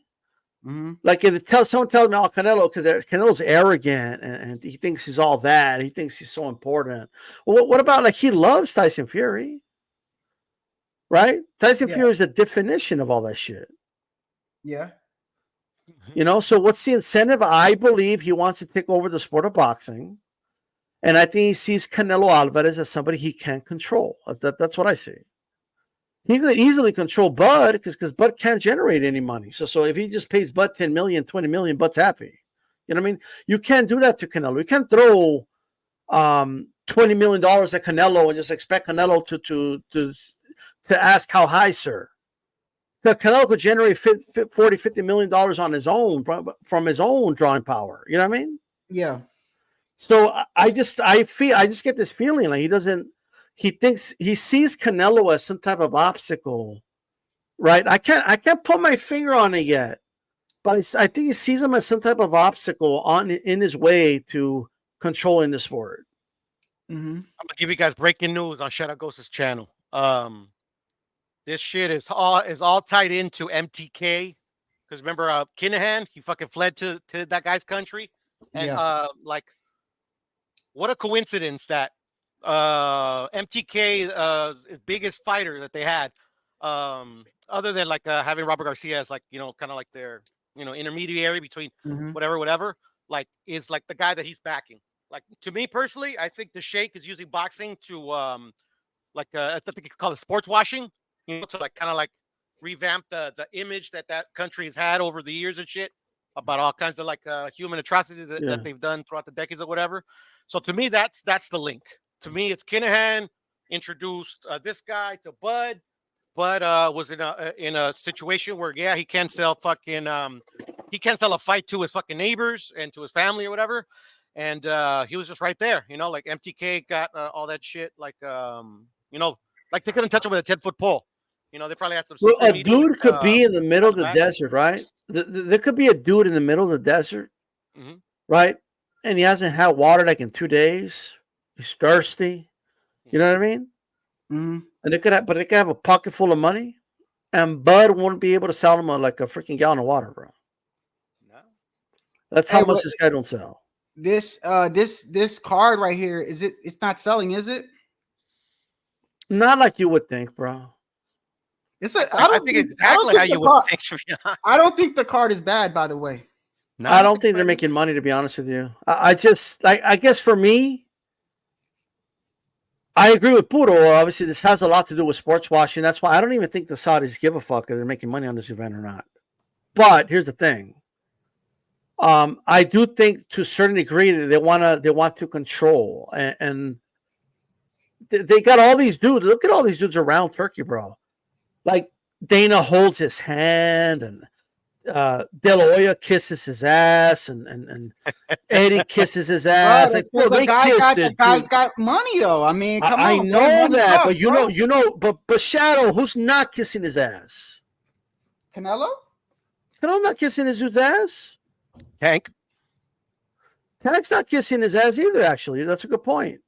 [SPEAKER 23] like if someone tells me, "Oh, Canelo," because Canelo's arrogant and he thinks he's all that, he thinks he's so important. Well, what about like he loves Tyson Fury, right? Tyson Fury is the definition of all that shit.
[SPEAKER 3] Yeah.
[SPEAKER 23] So what's the incentive? I believe he wants to take over the sport of boxing, and I think he sees Canelo Alvarez as somebody he can't control. That's what I see. He could easily control Bud because Bud can't generate any money. So if he just pays Bud 10 million, 20 million, Bud's happy. You know what I mean? You can't do that to Canelo. You can't throw $20 million at Canelo and just expect Canelo to ask how high, sir. Because Canelo could generate $50 million on his own from his own drawing power. You know what I mean?
[SPEAKER 3] Yeah.
[SPEAKER 23] So I just get this feeling like he sees Canelo as some type of obstacle, right? I can't put my finger on it yet, but I think he sees him as some type of obstacle in his way to controlling the sport.
[SPEAKER 3] Mm-hmm.
[SPEAKER 7] I'm gonna give you guys breaking news on Shadow Ghost's channel. This shit is all tied into MTK because remember Kinahan, he fucking fled to that guy's country, and what a coincidence that MTK biggest fighter that they had, other than like having Robert Garcia as like kind of like their intermediary between whatever, like is like the guy that he's backing. Like to me personally, I think the Sheikh is using boxing to I think it's called sports washing, to like kind of like revamp the image that country has had over the years and shit about all kinds of like human atrocities that they've done throughout the decades or whatever. So to me, that's the link. To me, it's Kinahan introduced this guy to Bud. Bud was in a situation where he can't sell he can't sell a fight to his fucking neighbors and to his family or whatever. And he was just right there, like MTK got all that shit, like like they couldn't touch him with a 10-foot pole. They probably had some.
[SPEAKER 23] Well, a dude could be in the middle of the desert, right? There could be a dude in the middle of the desert, right? And he hasn't had water like in 2 days. He's thirsty. You know what I mean?
[SPEAKER 3] Mm-hmm.
[SPEAKER 23] And they could have a pocket full of money, and Bud won't be able to sell them like a freaking gallon of water, bro. No. That's how much this guy don't sell.
[SPEAKER 3] This card right here, it's not selling, is it?
[SPEAKER 23] Not like you would think, bro.
[SPEAKER 7] I think exactly how you would think.
[SPEAKER 3] I don't think the card is bad, by the way.
[SPEAKER 23] No, I don't think they're making money, to be honest with you. I guess for me, I agree with Puro. Obviously, this has a lot to do with sports washing. That's why I don't even think the Saudis give a fuck if they're making money on this event or not. But here's the thing. I do think to a certain degree that they want to control, and they got all these dudes. Look at all these dudes around Turkey, bro. Like Dana holds his hand, and De La Hoya kisses his ass, and Eddie kisses his ass.
[SPEAKER 3] Bro,
[SPEAKER 23] like,
[SPEAKER 3] the guy's got money though. I mean, come on.
[SPEAKER 23] I know that, but you know, but Shadow, who's not kissing his ass?
[SPEAKER 3] Canelo?
[SPEAKER 23] Canelo not kissing his dude's ass.
[SPEAKER 7] Tank's
[SPEAKER 23] not kissing his ass either. Actually, that's a good point.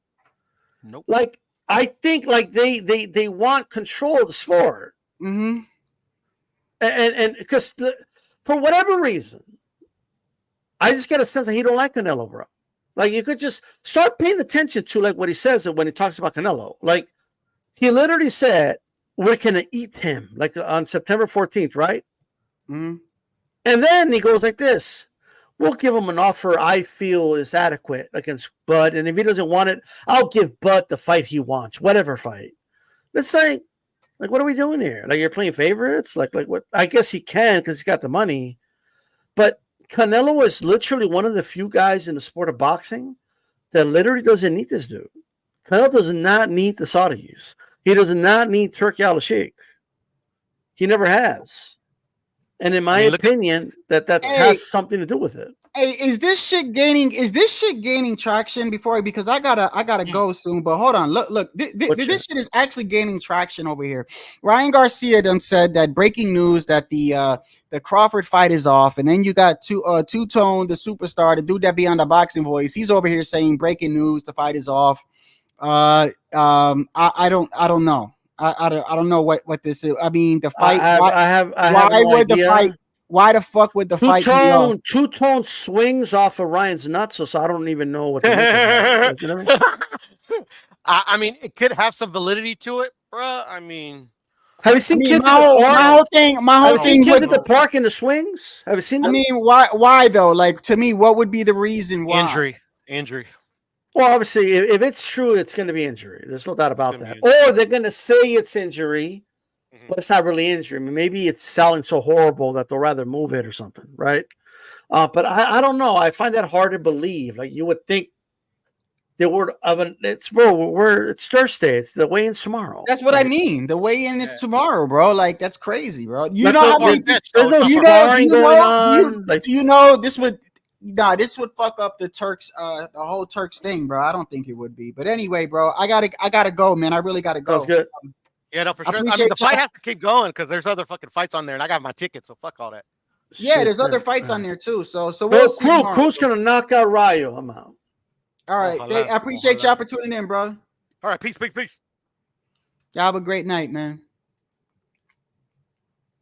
[SPEAKER 7] Nope.
[SPEAKER 23] Like I think like they want control of the sport.
[SPEAKER 3] Mm-hmm.
[SPEAKER 23] And because for whatever reason, I just get a sense that he don't like Canelo, bro. Like you could just start paying attention to like what he says when he talks about Canelo. Like he literally said, "We're gonna eat him," like on September 14th, right?
[SPEAKER 3] Mm-hmm.
[SPEAKER 23] And then he goes like this: "We'll give him an offer I feel is adequate against Bud, and if he doesn't want it, I'll give Bud the fight he wants, whatever fight." It's like what are we doing here? Like you're playing favorites? Like what? I guess he can because he's got the money, but Canelo is literally one of the few guys in the sport of boxing that literally doesn't need this dude. Canelo does not need the Saudis. He does not need Turki Al-Sheikh. He never has. And in my opinion, that has something to do with it.
[SPEAKER 3] Hey, is this shit gaining traction because I gotta go soon, but hold on. Look, this shit is actually gaining traction over here. Ryan Garcia done said that breaking news that the Crawford fight is off, and then you got Two-Tone, the superstar, the dude that be on the Boxing Voice. He's over here saying breaking news, the fight is off. I don't know. I don't know what this is. I mean, the fight. Why the fuck would the fight be off?
[SPEAKER 23] Two-Tone swings off of Ryan's nuts, so I don't even know what to make of it. You know what I mean?
[SPEAKER 7] I mean, it could have some validity to it, bro. I mean,
[SPEAKER 23] have you seen kids
[SPEAKER 3] my whole thing
[SPEAKER 23] at the park in the swings? Have you seen them?
[SPEAKER 3] I mean, why though? Like to me, what would be the reason why?
[SPEAKER 7] Injury.
[SPEAKER 23] Well, obviously, if it's true, it's going to be injury. There's no doubt about that. Or they're going to say it's injury, but it's not really injury. I mean, maybe it's sounding so horrible that they'll rather move it or something, right? But I don't know. I find that hard to believe. Like you would think they were it's Thursday. It's the weigh-in's tomorrow.
[SPEAKER 3] That's what I mean. The weigh-in is tomorrow, bro. Like that's crazy, bro. You
[SPEAKER 23] that's
[SPEAKER 3] know how many
[SPEAKER 23] there's no sparring going on.
[SPEAKER 3] This would fuck up the Turks, the whole Turks thing, bro. I don't think it would be. But anyway, bro, I gotta go, man. I really gotta go.
[SPEAKER 23] Sounds good.
[SPEAKER 7] Yeah, no, for sure. I mean, the fight has to keep going because there's other fucking fights on there, and I got my ticket, so fuck all that.
[SPEAKER 3] Yeah, there's other fights on there too. So we'll see.
[SPEAKER 23] Cruz gonna knock out Rayo. I'm out.
[SPEAKER 3] All right, I appreciate y'all for tuning in, bro.
[SPEAKER 7] All right, peace.
[SPEAKER 3] Y'all have a great night, man.